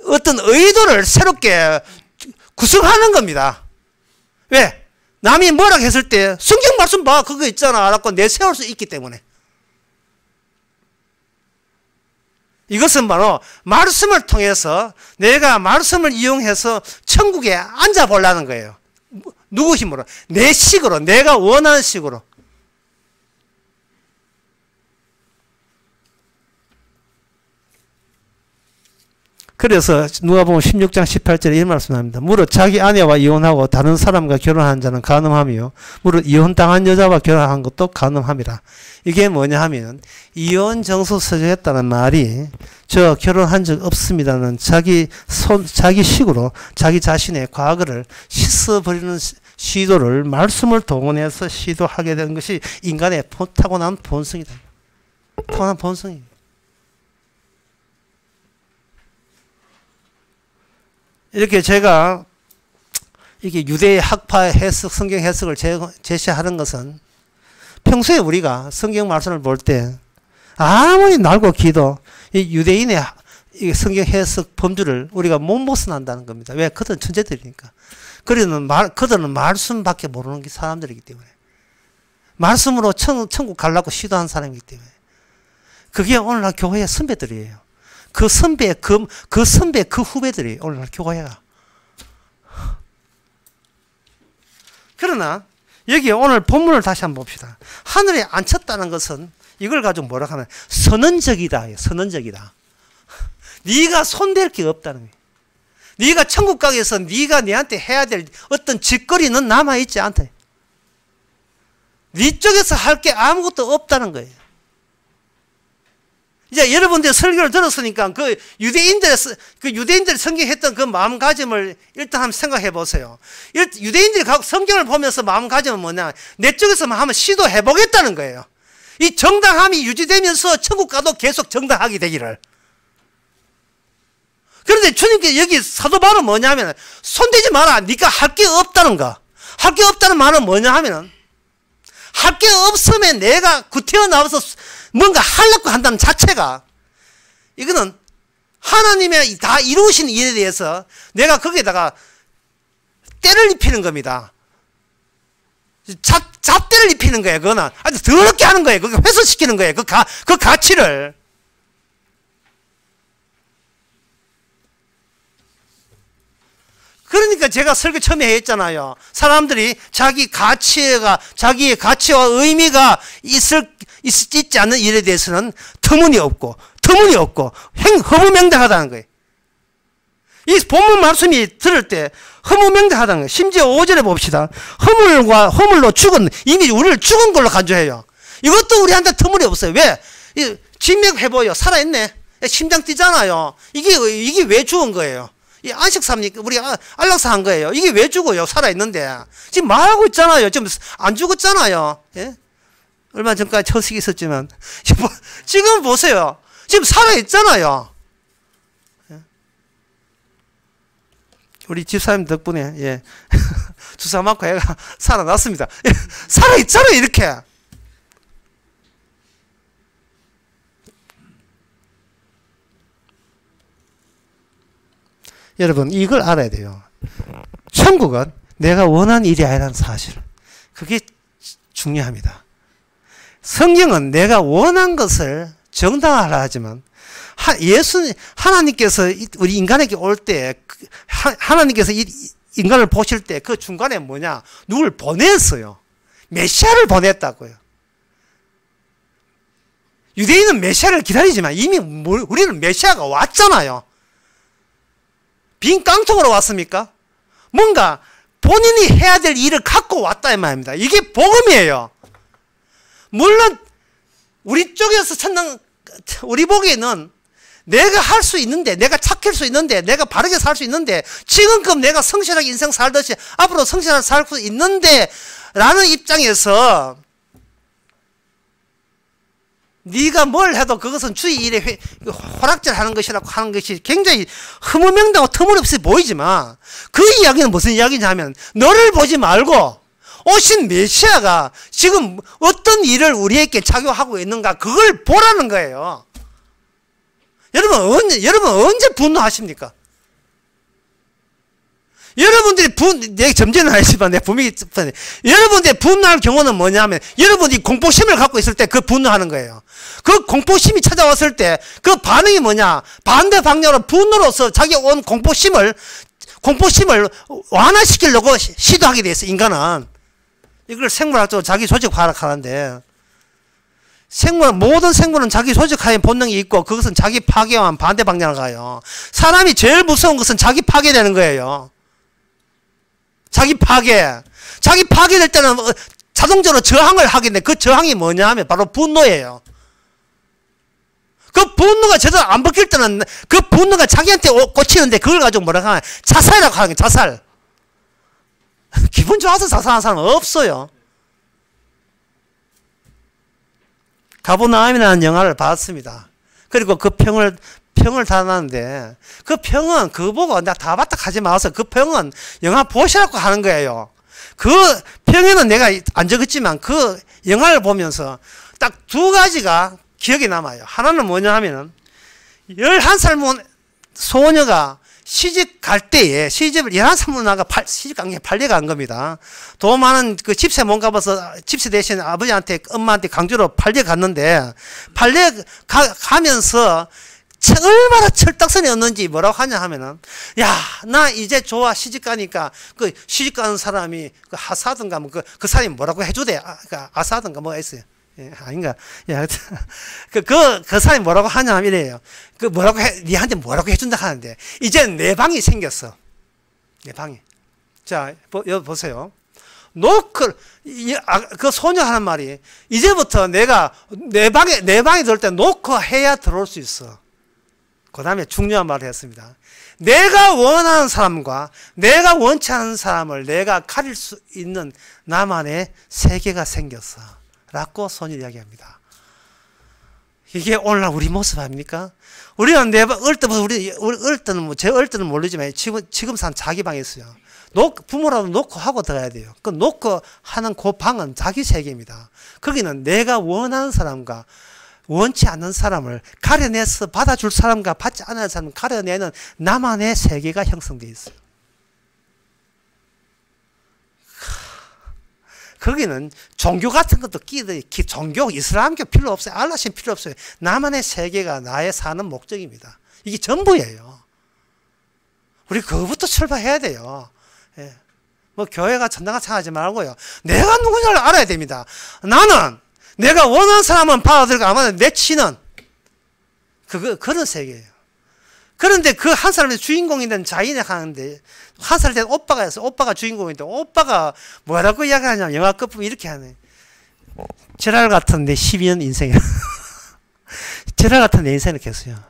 Speaker 1: 어떤 의도를 새롭게 구성하는 겁니다. 왜? 남이 뭐라 했을 때 성경 말씀 봐 그거 있잖아 라고 내세울 수 있기 때문에. 이것은 바로 말씀을 통해서 내가 말씀을 이용해서 천국에 앉아보려는 거예요. 누구 힘으로? 내 식으로, 내가 원하는 식으로. 그래서 누가복음 16장 18절에 이런 말씀합니다. 무릇 자기 아내와 이혼하고 다른 사람과 결혼한 자는 간음하며 무릇 이혼당한 여자와 결혼한 것도 간음함이라. 이게 뭐냐 하면 이혼 정서 서적했다는 말이 저 결혼한 적 없습니다는 자기 식으로 자기 자신의 과거를 씻어버리는 시도를 말씀을 동원해서 시도하게 되는 것이 인간의 타고난 본성이다. 타고난 본성이에요. 이렇게 제가 이게 유대의 학파 해석, 성경 해석을 제시하는 것은 평소에 우리가 성경 말씀을 볼 때 아무리 날고 기도 이 유대인의 성경 해석 범주를 우리가 못 벗어난다는 겁니다. 왜? 그들은 천재들이니까. 그들은 말씀밖에 모르는 사람들이기 때문에. 말씀으로 천국 가려고 시도한 사람이기 때문에. 그게 오늘날 교회의 선배들이에요. 그 선배 그 후배들이 오늘날 교회가. 그러나 여기 오늘 본문을 다시 한번 봅시다. 하늘에 앉혔다는 것은 이걸 가지고 뭐라 하면 선언적이다. 선언적이다. 네가 손댈 게 없다는 거예요. 네가 천국 가기 위해서 네가 내한테 해야 될 어떤 짓거리는 남아있지 않다. 네 쪽에서 할 게 아무것도 없다는 거예요. 이제 여러분들 설교를 들었으니까 그 유대인들이 성경했던 그 마음가짐을 일단 한번 생각해 보세요. 유대인들이 성경을 보면서 마음가짐은 뭐냐? 내 쪽에서만 한번 시도해 보겠다는 거예요. 이 정당함이 유지되면서 천국 가도 계속 정당하게 되기를. 그런데 주님께 여기 사도 바울은 뭐냐면 손대지 마라. 네가 할 게 없다는 거. 할 게 없다는 말은 뭐냐 하면 할 게 없으면 내가 구태여 나와서 뭔가 하려고 한다는 자체가 이거는 하나님의 다 이루신 일에 대해서 내가 거기에다가 때를 입히는 겁니다. 잡대를 입히는 거예요. 그거는 아주 더럽게 하는 거예요. 그거 훼손시키는 거예요. 그 가치를. 그러니까 제가 설교 처음에 했잖아요. 사람들이 자기의 가치와 의미가 있지 않는 일에 대해서는 터무니없고 허무맹랑하다는 거예요. 이 본문 말씀이 들을 때 허무맹랑하다는 거예요. 심지어 5절에 봅시다. 허물로 죽은, 이미 우리를 죽은 걸로 간주해요. 이것도 우리한테 터무니없어요. 왜? 진맥해보여. 살아있네. 심장 뛰잖아요. 이게 왜 죽은 거예요? 이 안식 삽니까? 우리 안락사 한 거예요. 이게 왜 죽어요? 살아있는데. 지금 말하고 있잖아요. 지금 안 죽었잖아요. 예? 얼마 전까지 처식이 있었지만. 지금 보세요. 지금 살아있잖아요. 예? 우리 집사님 덕분에, 예. 주사 맞고 애가 살아났습니다. 살아있잖아요, 이렇게. 여러분 이걸 알아야 돼요. 천국은 내가 원하는 일이 아니라는 사실. 그게 중요합니다. 성경은 내가 원한 것을 정당화하라 하지만 하나님께서 우리 인간에게 올 때 하나님께서 인간을 보실 때 그 중간에 뭐냐? 누굴 보냈어요. 메시아를 보냈다고요. 유대인은 메시아를 기다리지만 이미 우리는 메시아가 왔잖아요. 빈 깡통으로 왔습니까? 뭔가 본인이 해야 될 일을 갖고 왔다 이 말입니다. 이게 복음이에요. 물론 우리 쪽에서 우리 보기에는 내가 할 수 있는데, 내가 착할 수 있는데, 내가 바르게 살 수 있는데, 지금껏 내가 성실하게 인생 살듯이 앞으로 성실하게 살 수 있는데 라는 입장에서 네가 뭘 해도 그것은 주의 일에 호락질하는 것이라고 하는 것이 굉장히 허무맹랑하고 터무니없이 보이지만 그 이야기는 무슨 이야기냐 하면 너를 보지 말고 오신 메시아가 지금 어떤 일을 우리에게 작용하고 있는가 그걸 보라는 거예요. 여러분 언제 분노하십니까? 여러분들이 내가 점쟁이는 아니지만 내가 분명히 여러분들이 분노할 경우는 뭐냐면 여러분이 공포심을 갖고 있을 때 그 분노하는 거예요. 그 공포심이 찾아왔을 때 그 반응이 뭐냐? 반대 방향으로 분노로서 자기 온 공포심을 완화시키려고 시도하게 돼 있어. 인간은 이걸 생물학적으로 자기 조직 파악하는데 모든 생물은 자기 조직하에 본능이 있고 그것은 자기 파괴와 반대 방향을 가요. 사람이 제일 무서운 것은 자기 파괴되는 거예요. 자기 파괴될 때는 자동적으로 저항을 하게 돼. 그 저항이 뭐냐 하면 바로 분노예요. 그 분노가 제대로 안 벗길 때는 그 분노가 자기한테 꽂히는데 그걸 가지고 뭐라고 하냐. 자살이라고 하는 거예요. 자살. 기분 좋아서 자살하는 사람은 없어요. 가버나움이라는 영화를 봤습니다. 그리고 그 평을 달았는데 그 평은 그거 보고 나 다 봤다 하지 마서 그 평은 영화 보시라고 하는 거예요. 그 평에는 내가 안 적었지만 그 영화를 보면서 딱 두 가지가 기억에 남아요. 하나는 뭐냐 하면은 11살 소녀가 시집 갈 때에 시집을 11살 문화가 시집 간 게 판례가 간 겁니다. 돈 많은 그 집세 못 가봐서 집세 대신 아버지한테 엄마한테 강제로 판례 갔는데 판례 가면서 얼마나 철딱선이었는지 뭐라고 하냐 하면은 야, 나 이제 좋아 시집 가니까 그 시집 가는 사람이 그 하사든가 뭐 그 사람이 뭐라고 해주대. 아사든가 뭐가 있어요. 예, 아닌가? 야, 그 사람이 뭐라고 하냐면 이래요. 니한테 뭐라고 해준다 하는데, 이제 내 방이 생겼어. 내 방이. 자, 여기 보세요. 그 소녀 하는 말이, 이제부터 내가 내 방에 들어올 때 놓고 해야 들어올 수 있어. 그 다음에 중요한 말을 했습니다. 내가 원하는 사람과 내가 원치 않는 사람을 내가 가릴 수 있는 나만의 세계가 생겼어. 라고 소녀 이야기합니다. 이게 오늘날 우리 모습 아닙니까? 우리는 어릴 때는 제 어릴 때는 모르지만 지금 산 자기 방에 있어요. 부모라도 놓고 하고 들어가야 돼요. 그 놓고 하는 그 방은 자기 세계입니다. 거기는 내가 원하는 사람과 원치 않는 사람을 가려내서 받아줄 사람과 받지 않을 사람을 가려내는 나만의 세계가 형성되어 있어요. 거기는 종교 같은 것도 종교, 이슬람교 필요 없어요. 알라신 필요 없어요. 나만의 세계가 나의 사는 목적입니다. 이게 전부예요. 우리 그거부터 출발해야 돼요. 예. 뭐 교회가 천당같이 하지 말고요. 내가 누구냐를 알아야 됩니다. 나는 내가 원하는 사람은 받아들이고 아마 내 치는 그런 세계예요. 그런데 그 한 사람의 주인공이 된 자인이 하는데 한 살 된 오빠가 있어. 오빠가 주인공인데 오빠가 뭐라고 이야기하냐면 영화 끝부분 이렇게 하네. 지랄 같은 내 12년 인생이야. 지랄 같은 내 인생을 했어요.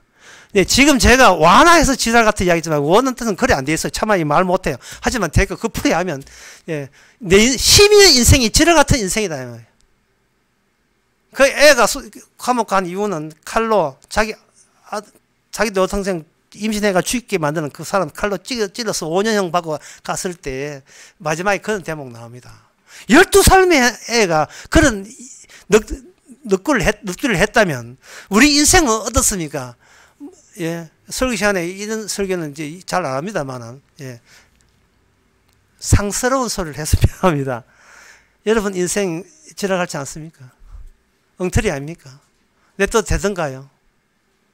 Speaker 1: 지금 제가 완화해서 지랄 같은 이야기지만 원하는 뜻은 그래 안 돼 있어요. 차마 이 말 못해요. 하지만 대가 그 풀이 하면 내 12년 인생이 지랄 같은 인생이다. 그 애가 감옥 간 이유는 칼로 자기 여동생 임신해가 죽게 만드는 그 사람 칼로 찔러서 5년형 받고 갔을 때 마지막에 그런 대목 나옵니다. 12살의 애가 그런 늑두를 했다면 우리 인생은 어떻습니까? 예. 설교 시간에 이런 설교는 이제 잘 안 합니다만은, 예. 상스러운 소리를 해서 미안합니다. 여러분 인생 지나가지 않습니까? 엉터리 아닙니까? 내 뜻 되던가요?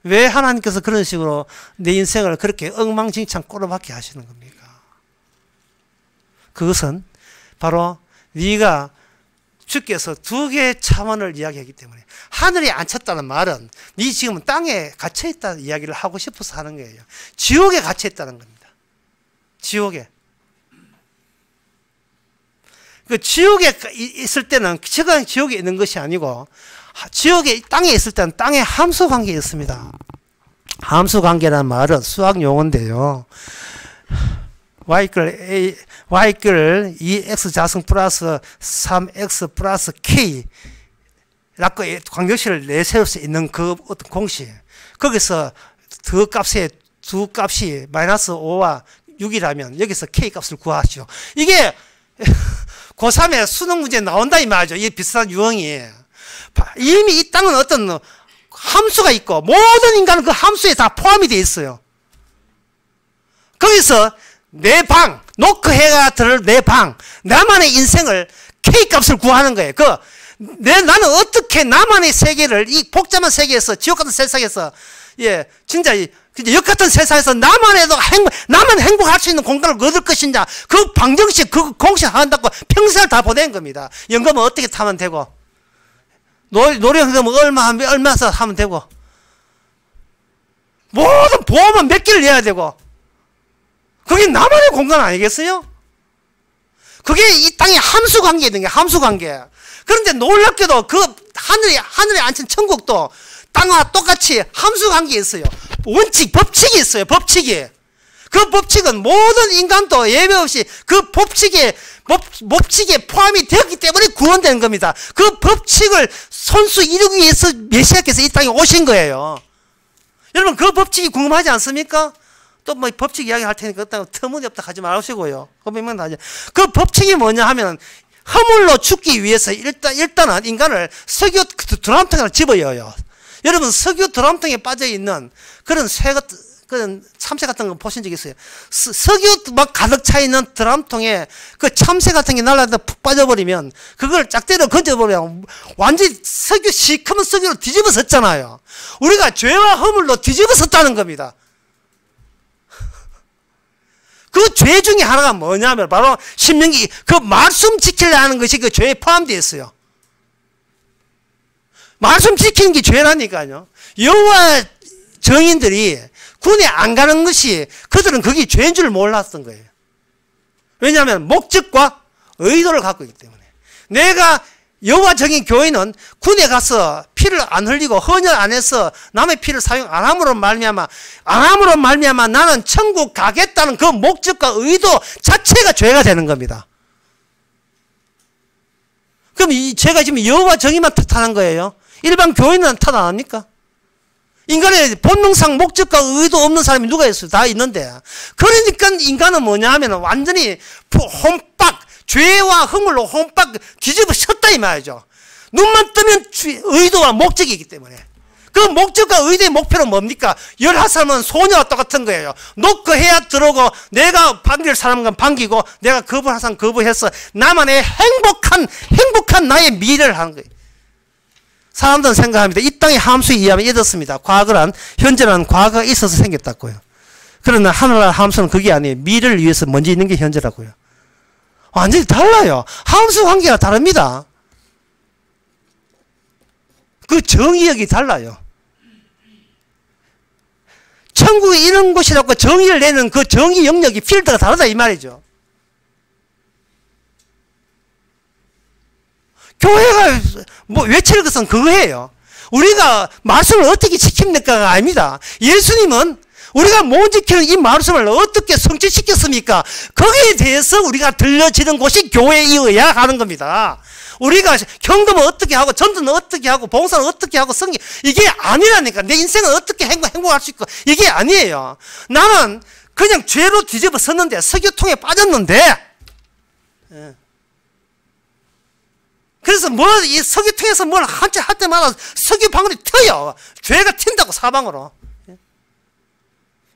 Speaker 1: 왜 하나님께서 그런 식으로 내 인생을 그렇게 엉망진창 꼬라박게 하시는 겁니까? 그것은 바로 네가 주께서 두 개의 차원을 이야기하기 때문에 하늘에 앉혔다는 말은 네 지금 땅에 갇혀있다는 이야기를 하고 싶어서 하는 거예요. 지옥에 갇혀있다는 겁니다. 지옥에. 그 지옥에 있을 때는 지옥에 있는 것이 아니고 땅에 있을 때는 땅에 함수 관계에 있습니다. 함수 관계라는 말은 수학 용어인데요. y끌 2x 자승 플러스 3x 플러스 k 라고 관계식을 내세울 수 있는 그 어떤 공식. 거기서 두 값이 마이너스 5와 6이라면 여기서 k 값을 구하시오. 이게 고3에 수능 문제에 나온다 이 말이죠. 이 비슷한 유형이. 이미 이 땅은 어떤 함수가 있고 모든 인간은 그 함수에 다 포함이 되어 있어요. 거기서 내 방, 노크해가 들을 내 방, 나만의 인생을 K값을 구하는 거예요. 나는 어떻게 나만의 세계를, 이 복잡한 세계에서, 지옥 같은 세상에서, 진짜 역 같은 세상에서 나만 행복할 수 있는 공간을 얻을 것이냐, 그 방정식, 그 공식 한다고 평생을 다 보낸 겁니다. 연금은 어떻게 타면 되고, 노령연금은 얼마서 하면 되고, 모든 보험은 몇 개를 내야 되고, 그게 나만의 공간 아니겠어요? 그게 이 땅의 함수관계에 있는 게 함수관계. 그런데 놀랍게도 그 하늘에 앉힌 천국도 땅과 똑같이 함수관계에 있어요. 원칙, 법칙이 있어요. 법칙이. 그 법칙은 모든 인간도 예외 없이 그 법칙에 포함이 되었기 때문에 구원되는 겁니다. 그 법칙을 손수 이루기 위해서 메시아께서 이 땅에 오신 거예요. 여러분, 그 법칙이 궁금하지 않습니까? 또 뭐 법칙 이야기 할 테니까 터무니없다 하지 마시고요. 그 법칙이 뭐냐 하면 허물로 죽기 위해서 일단은 인간을 석유 드럼통에 집어넣어요. 여러분, 석유 드럼통에 빠져있는 그런 그런 참새 같은 거 보신 적 있어요? 석유 막 가득 차 있는 드럼통에 그 참새 같은 게 날아다 푹 빠져버리면 그걸 짝대로 건져버리면 완전히 시커먼 석유로 뒤집어졌잖아요. 우리가 죄와 허물로 뒤집어졌다는 겁니다. 그 죄 중에 하나가 뭐냐면 바로 신명기 그 말씀 지키려 하는 것이 그 죄에 포함되어 있어요. 말씀 지키는 게 죄라니까요. 여호와 정인들이 군에 안 가는 것이 그들은 그게 죄인 줄 몰랐던 거예요. 왜냐하면 목적과 의도를 갖고 있기 때문에. 내가 여호와 정인 교인은 군에 가서 피를 안 흘리고 헌혈 안 해서 남의 피를 사용 안 함으로 말미암아 나는 천국 가겠다는 그 목적과 의도 자체가 죄가 되는 겁니다. 그럼 이 죄가 지금 여호와 정인만 탓하는 거예요? 일반 교인은 탓 안 합니까? 인간의 본능상 목적과 의도 없는 사람이 누가 있어요? 다 있는데. 그러니까 인간은 뭐냐 하면 완전히 혼빡, 죄와 허물로 혼빡 뒤집어 쳤다 이 말이죠. 눈만 뜨면 의도와 목적이기 때문에. 그 목적과 의도의 목표는 뭡니까? 11살은 소녀와 똑같은 거예요. 노크해야 들어오고 내가 반길 사람과 반기고 내가 거부할 사람 거부해서 나만의 행복한 나의 미래를 하는 거예요. 사람들은 생각합니다. 이 땅의 함수에 의하면 이렇습니다. 과거란, 현재란 과거가 있어서 생겼다고요. 그러나 하늘나라 함수는 그게 아니에요. 미래를 위해서 먼저 있는 게 현재라고요. 완전히 달라요. 함수 관계가 다릅니다. 그 정의력이 달라요. 천국에 이런 곳이라고 정의를 내는 그 정의 영역이 필드가 다르다 이 말이죠. 교회가 뭐 외칠 것은 그거예요. 우리가 말씀을 어떻게 지킵니까가 아닙니다. 예수님은 우리가 못 지키는 이 말씀을 어떻게 성취시켰습니까? 거기에 대해서 우리가 들려지는 곳이 교회이어야 하는 겁니다. 우리가 경험은 어떻게 하고 전도는 어떻게 하고 봉사는 어떻게 하고 성경 이게 아니라니까. 내 인생은 어떻게 행복할 수 있고 이게 아니에요. 나는 그냥 죄로 뒤집어 섰는데 석유통에 빠졌는데 그래서 이 석유통에서 뭘 할 때마다 석유 방울이 튀어요. 죄가 튄다고 사방으로.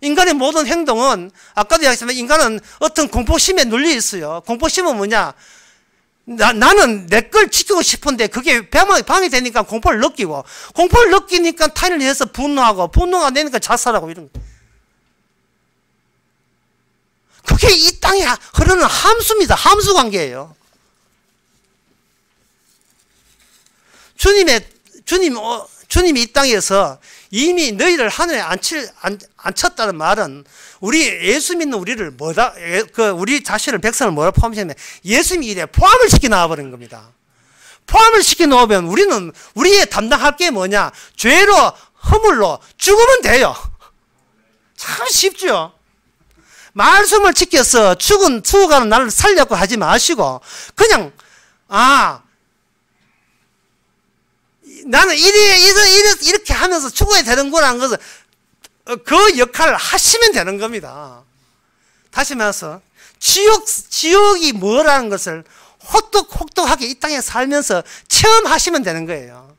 Speaker 1: 인간의 모든 행동은 아까도 이야기했지만 인간은 어떤 공포심에 눌려 있어요. 공포심은 뭐냐? 나는 내 걸 지키고 싶은데 그게 방이 되니까 공포를 느끼니까 타인을 위해서 분노하고 분노가 되니까 자살하고 이런 거. 그게 이 땅에 흐르는 함수입니다. 함수 관계예요. 주님이 이 땅에서 이미 너희를 하늘에 앉혔다는 말은 우리 예수 믿는 우리를 우리 자신을 백성을 뭐라 포함시키면 예수님이 이래 포함을 시켜 놓아버린 겁니다. 포함을 시켜 놓으면 우리는 우리의 담당할 게 뭐냐? 죄로 허물로 죽으면 돼요. 참 쉽죠? 말씀을 지켜서 죽어가는 나를 살려고 하지 마시고 그냥 나는 이렇게 하면서 죽어야 되는구나 하는 것을 그 역할을 하시면 되는 겁니다. 다시 말해서 지옥이 뭐라는 것을 혹독하게 이 땅에 살면서 체험하시면 되는 거예요.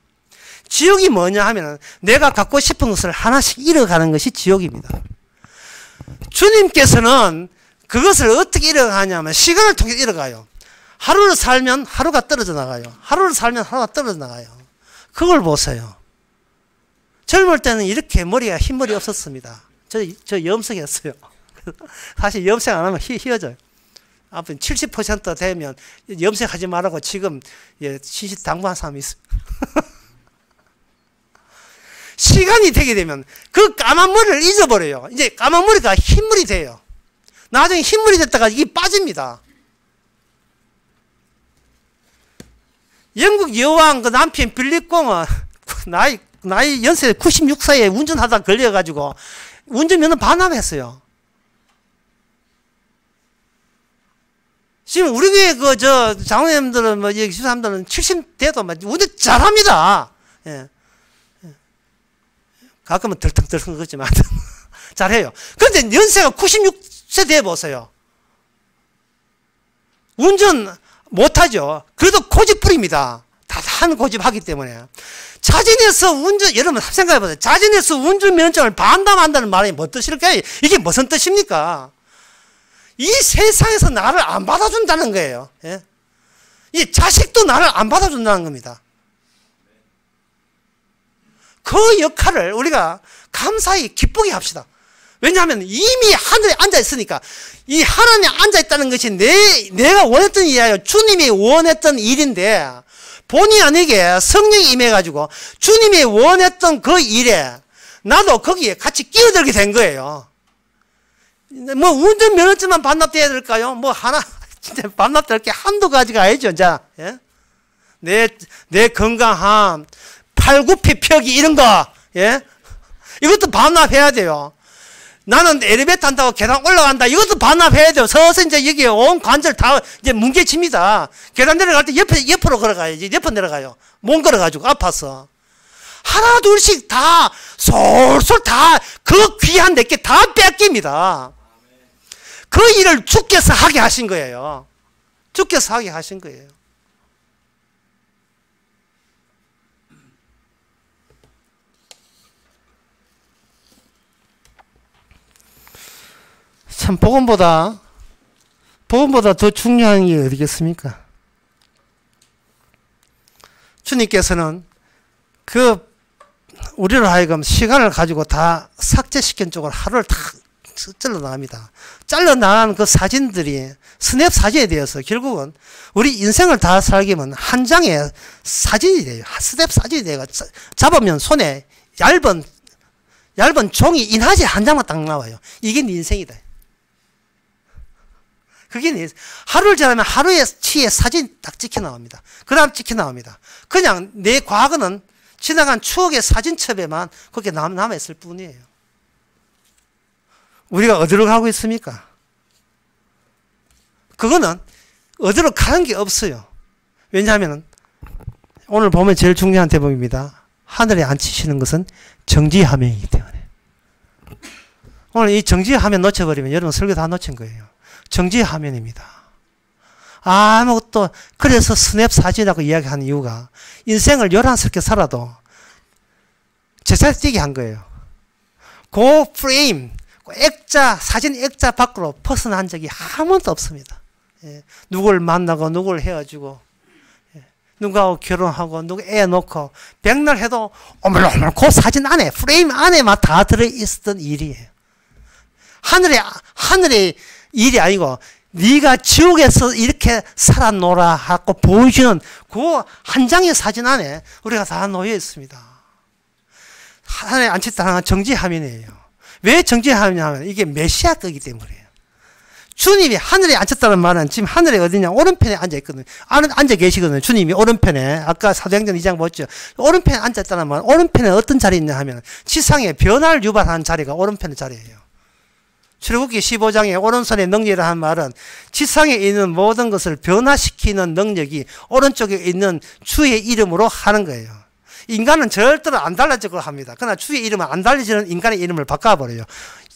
Speaker 1: 지옥이 뭐냐 하면 내가 갖고 싶은 것을 하나씩 잃어가는 것이 지옥입니다. 주님께서는 그것을 어떻게 잃어가냐면 시간을 통해 잃어가요. 하루를 살면 하루가 떨어져 나가요. 하루를 살면 하루가 떨어져 나가요. 그걸 보세요. 젊을 때는 이렇게 머리가 흰머리 없었습니다. 저 염색했어요. 사실 염색 안 하면 희어져요. 아무튼 70% 되면 염색하지 말라고 지금 신신당부한 사람이 있어요. 시간이 되게 되면 그 까만 머리를 잊어버려요. 이제 까만 머리가 흰머리 돼요. 나중에 흰머리 됐다가 이게 빠집니다. 영국 여왕 그 남편 빌립공은 나이 연세 96세에 운전하다 걸려가지고 운전면허 반납했어요. 지금 우리 교회 장로님들은 여기 사람들은 70 돼도 운전 잘합니다. 예. 가끔은 덜컹덜컹 그렇지만 잘해요. 그런데 연세가 96세 돼 보세요. 운전 못하죠. 그래도 고집부립니다. 다한 고집하기 때문에. 자진해서 여러분 생각해보세요. 자진해서 운전면허증을 반납한다는 말이 뭐 뜻일까요? 이게 무슨 뜻입니까? 이 세상에서 나를 안 받아준다는 거예요. 예? 이 자식도 나를 안 받아준다는 겁니다. 그 역할을 우리가 감사히 기쁘게 합시다. 왜냐하면 이미 하늘에 앉아 있으니까 이 하나님에 앉아 있다는 것이 내가 원했던 일이 아니라 주님이 원했던 일인데 본의 아니게 성령이 임해가지고 주님이 원했던 그 일에 나도 거기에 같이 끼어들게 된 거예요. 뭐 운전면허증만 반납돼야 될까요? 뭐 하나 진짜 반납될 게 한두 가지가 아니죠. 자, 예? 내 건강함, 팔굽혀펴기 이런 거, 예? 이것도 반납해야 돼요. 나는 엘리베이터 탄다고 계단 올라간다. 이것도 반납해야 돼요. 서서 이제 여기 온 관절 다 이제 뭉개집니다. 계단 내려갈 때 옆으로 걸어가야지. 옆으로 내려가요. 못 걸어가지고 아파서. 하나 둘씩 다 솔솔 다 그 귀한 내게 다 뺏깁니다. 그 일을 주께서 하게 하신 거예요. 주께서 하게 하신 거예요. 참 복음보다 더 중요한 게 어디겠습니까? 주님께서는 우리로 하여금 시간을 가지고 다 삭제시킨 쪽으로 하루를 다 잘라나갑니다. 잘라나가는 그 사진들이 스냅 사진에 대해서 결국은 우리 인생을 다 살기면 한 장의 사진이 돼요. 스냅 사진이 돼요. 잡으면 손에 얇은 종이 인화지 한 장만 딱 나와요. 이게 네 인생이다. 그게 하루를 지나면 하루의 치의 사진이 딱 찍혀 나옵니다. 그 다음 찍혀 나옵니다. 그냥 내 과거는 지나간 추억의 사진첩에만 그렇게 남아있을 뿐이에요. 우리가 어디로 가고 있습니까? 그거는 어디로 가는 게 없어요. 왜냐하면 오늘 보면 제일 중요한 대목입니다. 하늘에 앉히시는 것은 정지화면이기 때문에. 오늘 이 정지화면 놓쳐버리면 여러분 설교 다 놓친 거예요. 정지화면입니다. 아무것도 그래서 스냅 사진이라고 이야기하는 이유가 인생을 요란스럽게 살아도 제자리 뛰게 한 거예요. 그 프레임, 사진 액자 밖으로 벗어난 적이 한 번도 없습니다. 예. 누굴 만나고 누굴 헤어지고 누구하고 결혼하고 누구 애 놓고 백날 해도 어머나 그 사진 안에 프레임 안에만 다 들어있었던 일이에요. 하늘의 일이 아니고 네가 지옥에서 이렇게 살아노라 하고 보여주는 그 한 장의 사진 안에 우리가 다 놓여 있습니다. 하늘에 앉혔다는 건 정지화면이에요. 왜 정지화면이냐면 이게 메시아 거기 때문에 그래요. 주님이 하늘에 앉혔다는 말은 지금 하늘에 어디냐? 오른편에 앉아있거든요. 앉아 계시거든요. 주님이 오른편에. 아까 사도행전 2장 보죠. 오른편에 앉았다는 말은 오른편에 어떤 자리 있냐 하면 지상에 변화를 유발하는 자리가 오른편의 자리예요. 출애굽기 15장에 오른손의 능력이라는 말은 지상에 있는 모든 것을 변화시키는 능력이 오른쪽에 있는 주의 이름으로 하는 거예요. 인간은 절대로 안 달라지고 합니다. 그러나 주의 이름은 안 달라지는 인간의 이름을 바꿔버려요.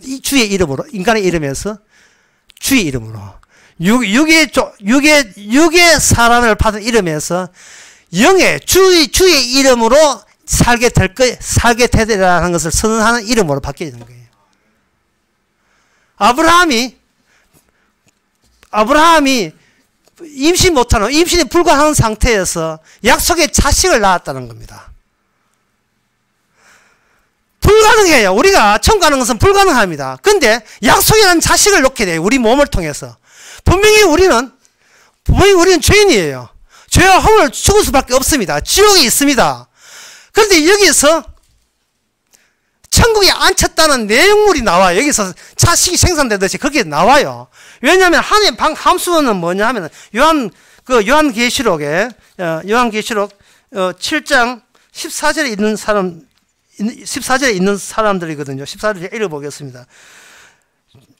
Speaker 1: 이 주의 이름으로, 인간의 이름에서 주의 이름으로. 육의 사람을 받은 이름에서 영의 주의 이름으로 살게 되리라는 것을 선언하는 이름으로 바뀌는 거예요. 아브라함이 아브라함이 임신이 불가한 상태에서 약속의 자식을 낳았다는 겁니다. 불가능해요. 우리가 천국 가는 것은 불가능합니다. 근데 약속이라는 자식을 놓게 돼요. 우리 몸을 통해서. 분명히 우리는 죄인이에요. 죄와 허물을 죽을 수밖에 없습니다. 지옥이 있습니다. 그런데 여기서 천국에 앉혔다는 내용물이 나와요. 여기서 자식이 생산되듯이 그게 나와요. 왜냐하면 하나의 함수는 뭐냐 하면 요한계시록 7장 14절에 있는 사람들이거든요. 14절에 읽어보겠습니다.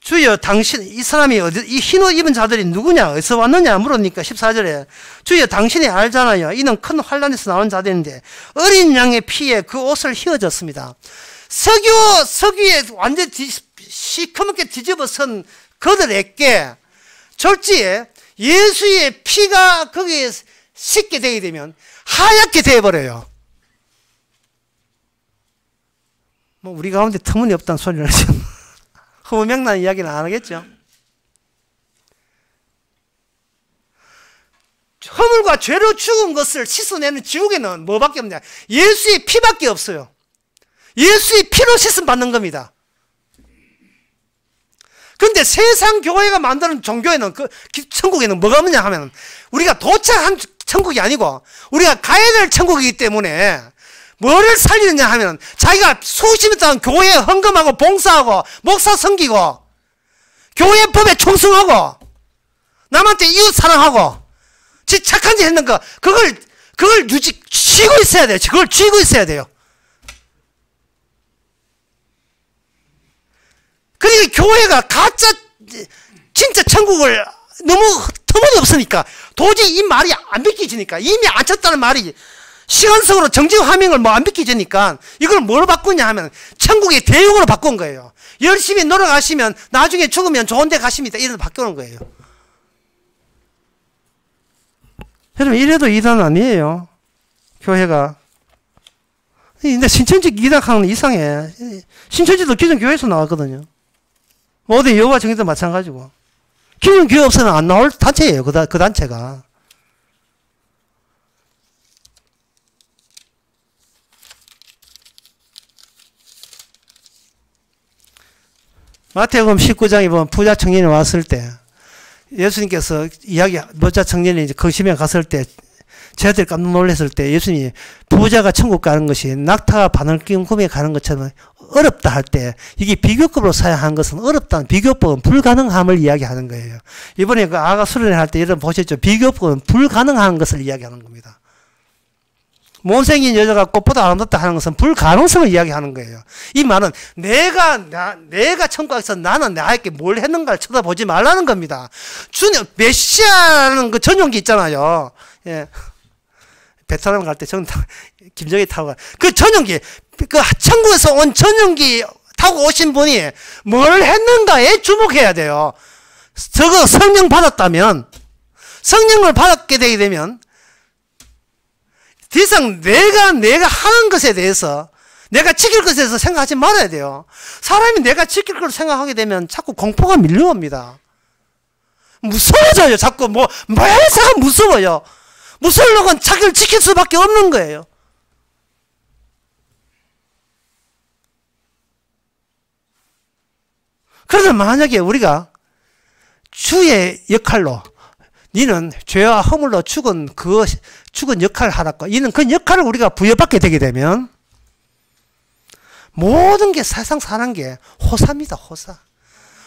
Speaker 1: 주여 당신, 이 사람이 이 흰옷 입은 자들이 누구냐, 어디서 왔느냐 물으니까 14절에 주여 당신이 알잖아요. 이는 큰 환란에서 나온 자들인데 어린 양의 피에 그 옷을 휘어졌습니다. 석유에 완전 시커멓게 뒤집어선 그들에게 졸지에 예수의 피가 거기에 씻게 되게 되면 하얗게 되어버려요. 뭐 우리 가운데 터무니없다는 소리를 하죠. 허무맹랑한 이야기는 안 하겠죠. 허물과 죄로 죽은 것을 씻어내는 지옥에는 뭐밖에 없냐? 예수의 피밖에 없어요. 예수의 피로 씻음 받는 겁니다. 그런데 세상 교회가 만드는 종교에는 천국에는 뭐가 없냐 하면 우리가 도착한 천국이 아니고 우리가 가야 될 천국이기 때문에 뭐를 살리느냐 하면 자기가 수십 년 동안 교회에 헌금하고 봉사하고 목사 섬기고 교회 법에 충성하고 남한테 이웃 사랑하고 지 착한 짓 했는 거 그걸 쥐고 있어야 돼요. 그걸 쥐고 있어야 돼요. 그러니까 교회가 가짜 진짜 천국을 너무 터무니없으니까 도저히 이 말이 안 믿기지니까 이미 앉혔다는 말이 시간성으로 정직 화명을 안 믿기지니까 이걸 뭘 바꾸냐 하면 천국의 대용으로 바꾼 거예요. 열심히 노력하시면 나중에 죽으면 좋은 데 가십니다. 이래서 바꾸는 거예요. 여러분 이래도 이단 아니에요. 교회가. 근데 신천지 이단하는 이상해. 신천지도 기존 교회에서 나왔거든요. 어디 여호와 증인도 마찬가지고. 기존 교회 없으면 안 나올 단체예요. 그 단체가. 마태복음 19장에 보면 부자 청년이 왔을 때 예수님께서 부자 청년이 이제 거심에 갔을 때 제자들이 깜짝 놀랐을 때 예수님이 부자가 천국 가는 것이 낙타가 바늘김 꿈에 가는 것처럼 어렵다 할 때 이게 비교급으로 사용한 것은 어렵다는 비교법은 불가능함을 이야기하는 거예요. 이번에 그 아가 수련회 할 때 여러분 보셨죠? 비교법은 불가능한 것을 이야기하는 겁니다. 못생긴 여자가 꽃보다 아름답다 하는 것은 불가능성을 이야기하는 거예요. 이 말은 내가 천국 가서 나는 나에게 뭘 했는가를 쳐다보지 말라는 겁니다. 주님 메시아라는 그 전용기 있잖아요. 예. 베트남 갈 때 김정희 타고 가. 그 전용기, 그 천국에서 온 전용기 타고 오신 분이 뭘 했는가에 주목해야 돼요. 저거 성령 받았다면, 성령을 받게 되게 되면 더 이상 내가 하는 것에 대해서 내가 지킬 것에 대해서 생각하지 말아야 돼요. 사람이 내가 지킬 걸 생각하게 되면 자꾸 공포가 밀려옵니다. 무서워져요. 자꾸 뭐 해서가 무서워요. 무서운 건 자기를 지킬 수밖에 없는 거예요. 그래서 만약에 우리가 주의 역할로 니는 죄와 허물로 죽은 역할을 하라고 이는 그 역할을 우리가 부여받게 되게 되면 모든 게 세상 사는 게 호사입니다. 호사.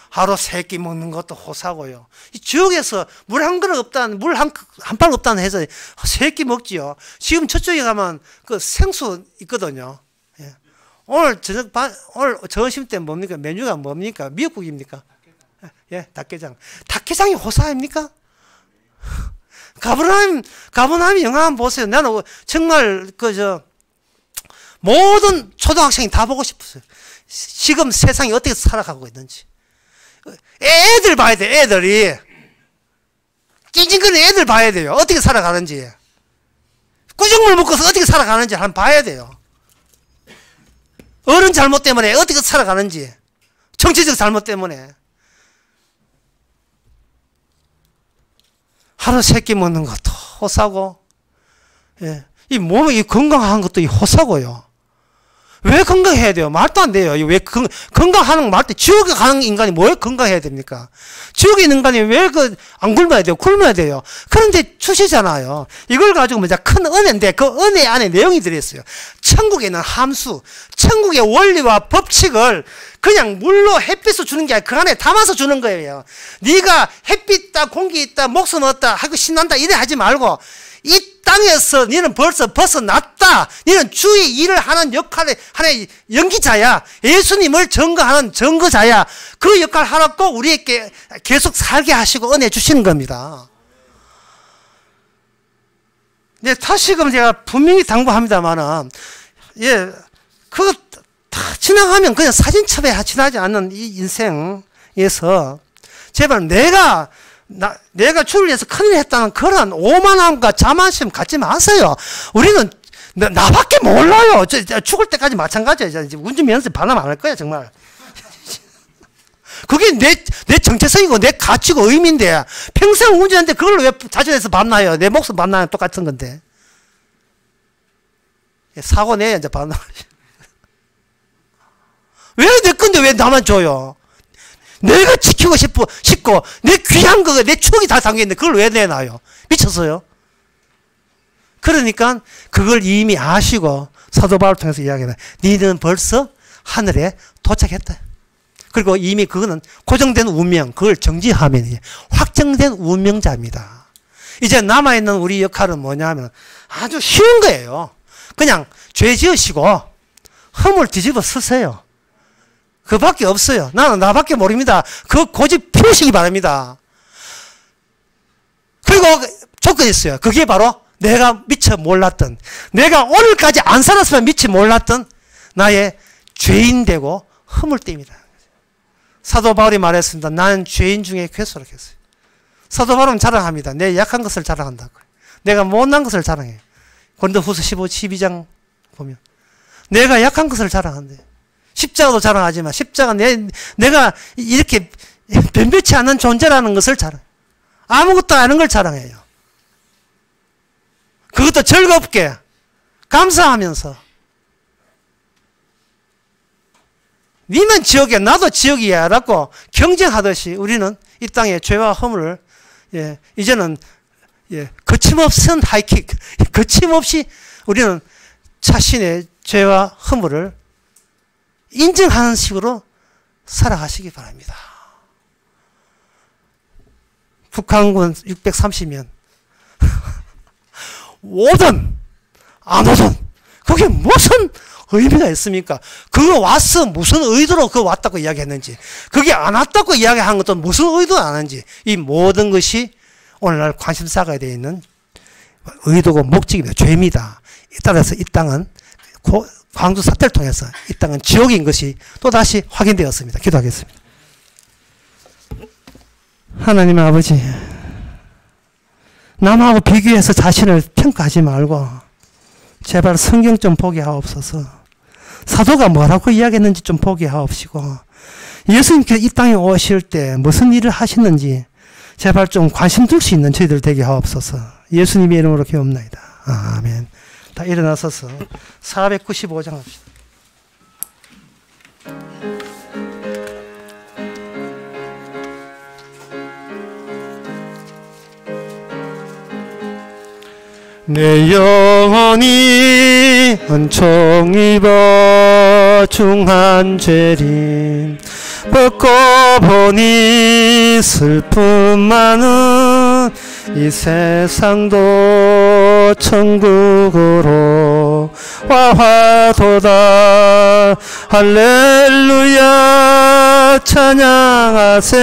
Speaker 1: 하루 3끼 먹는 것도 호사고요. 이 지옥에서 물 한 그릇 없다는, 물 한 판 없다는 해서 3끼 먹지요. 지금 저쪽에 가면 그 생수 있거든요. 예. 오늘 점심 때 뭡니까? 메뉴가 뭡니까? 미역국입니까? 예, 닭게장. 닭게장이 호사입니까? 가버나움이 영화 한번 보세요. 나는 정말 모든 초등학생이 다 보고 싶었어요. 지금 세상이 어떻게 살아가고 있는지. 애들 봐야 돼. 애들이 찡찡거리는 애들 봐야 돼요. 어떻게 살아가는지. 꾸중물 먹고서 어떻게 살아가는지 한번 봐야 돼요. 어른 잘못 때문에 어떻게 살아가는지. 정치적 잘못 때문에. 하루 3끼 먹는 것도 호사고, 예. 이 몸이 건강한 것도 이 호사고요. 왜 건강해야 돼요? 말도 안 돼요. 왜 건강하는 말 때 지옥에 가는 인간이 왜 건강해야 됩니까? 지옥에 있는 인간이 왜 안 굶어야 돼요? 굶어야 돼요. 그런데 주시잖아요. 이걸 가지고 뭐냐 큰 은혜인데 그 은혜 안에 내용이 들어있어요. 천국에 있는 함수, 천국의 원리와 법칙을 그냥 물로 햇빛을 주는 게 아니라 그 안에 담아서 주는 거예요. 네가 햇빛 있다, 공기 있다, 목숨 얻다 하고 신난다 이래 하지 말고 이 땅에서 너는 벌써 벗어났다. 너는 주의 일을 하는 역할의 하나의 연기자야. 예수님을 증거하는 증거자야. 그 역할을 하라고 우리에게 계속 살게 하시고 은혜 주시는 겁니다. 네, 다시금 제가 분명히 당부합니다만은, 예, 그거 다 지나가면 그냥 사진첩에 지나지 않는 이 인생에서 제발 내가 주를 위해서 큰일 했다는 그런 오만함과 자만심 갖지 마세요. 우리는 나밖에 몰라요. 죽을 때까지 마찬가지예요. 운전면허서 반납 안 할 거야 정말. 그게 내 정체성이고 내 가치고 의미인데 평생 운전하는데 그걸 왜 자진해서 반납해요. 내 목숨 반납하면 똑같은 건데. 사고 내야 이제 반납. 왜 내 건데 왜 나만 줘요? 내가 지키고 싶고 내 귀한 거, 내 추억이 다 담겨있는데 그걸 왜 내놔요? 미쳤어요? 그러니까 그걸 이미 아시고 사도 바울을 통해서 이야기해요. 너는 벌써 하늘에 도착했다. 그리고 이미 그거는 고정된 운명, 그걸 정지하면 확정된 운명자입니다. 이제 남아있는 우리 역할은 뭐냐면 아주 쉬운 거예요. 그냥 죄 지으시고 허물 뒤집어 쓰세요. 그밖에 없어요. 나는 나밖에 모릅니다. 그 고집 피우시기 바랍니다. 그리고 조건이 있어요. 그게 바로 내가 미처 몰랐던, 내가 오늘까지 안 살았으면 미처 몰랐던 나의 죄인 되고 허물때입니다. 사도 바울이 말했습니다. 나는 죄인 중에 괴수라 했어요. 사도 바울은 자랑합니다. 내 약한 것을 자랑한다고. 내가 못난 것을 자랑해요. 고린도후서 12장 보면 내가 약한 것을 자랑한대. 십자가도 자랑하지만 십자가 내가 이렇게 변변치 않은 존재라는 것을 자랑. 아무것도 아닌 걸 자랑해요. 그것도 즐겁게 감사하면서 니는 지옥이야 나도 지옥이야 라고 경쟁하듯이 우리는 이 땅의 죄와 허물을 이제는 거침없은 하이킥, 거침없이 우리는 자신의 죄와 허물을 인정하는 식으로 살아가시기 바랍니다. 북한군 630명 오든 안 오든 그게 무슨 의미가 있습니까? 그거 왔어 무슨 의도로 그거 왔다고 이야기했는지, 그게 안 왔다고 이야기한 것도 무슨 의도로 안 하는지, 이 모든 것이 오늘날 관심사가 되어 있는 의도고 목적입니다. 죄입니다. 따라서 이 땅은 광주 사태를 통해서 이 땅은 지옥인 것이 또다시 확인되었습니다. 기도하겠습니다. 하나님 아버지, 남하고 비교해서 자신을 평가하지 말고 제발 성경 좀 보게 하옵소서. 사도가 뭐라고 이야기했는지 좀 보게 하옵시고, 예수님께서 이 땅에 오실 때 무슨 일을 하시는지 제발 좀 관심 둘 수 있는 저희들 되게 하옵소서. 예수님의 이름으로 기도합나이다. 아멘. 다 일어나서서 495장 합시다. 내 영혼이 은총 입어 중한 죄린 벗고 보니 슬픔 많은 이 세상도 천국으로 와화도다. 할렐루야 찬양하세.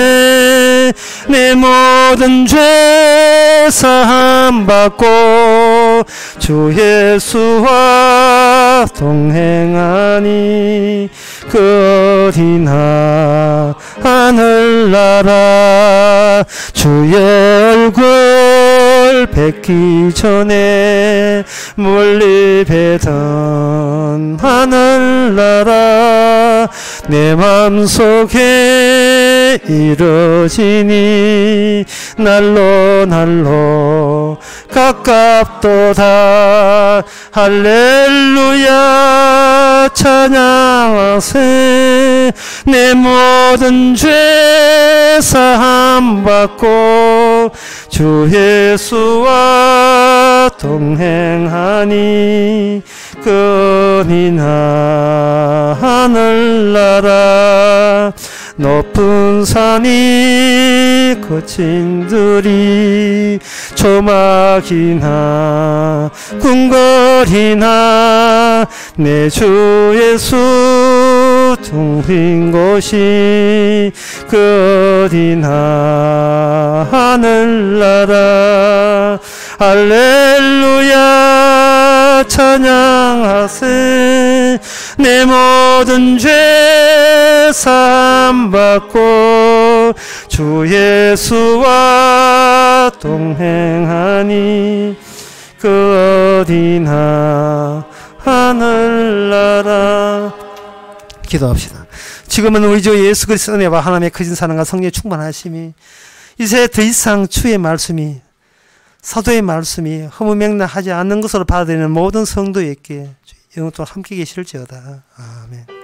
Speaker 1: 내 모든 죄 사함 받고 주 예수와 동행하니 그 어디나 하늘나라 주의 얼굴 뵙기 전에 멀리 뵈던 하늘나라 내 맘속에 이루어지니 날로 날로 가깝도다. 할렐루야 찬양하세. 내 모든 죄 사함 받고 주 예수와 동행하니 그 은혜나 하늘나라 높은 산이 거친 들이 조막이나 궁궐이나 내 주 예수 동행 곳이 그 어디나 하늘나라. 할렐루야 찬양하세. 내 모든 죄 사함 받고 주 예수와 동행하니 그 어디나 하늘나라. 기도합시다. 지금은 우리 주 예수 그리스도의 은혜와 하나님의 크신 사랑과 성령의 충만하심이 이제 더 이상 주의 말씀이 사도의 말씀이 허무맹랑하지 않는 것으로 받아들이는 모든 성도에게 영원토록 함께 계실지어다. 아멘.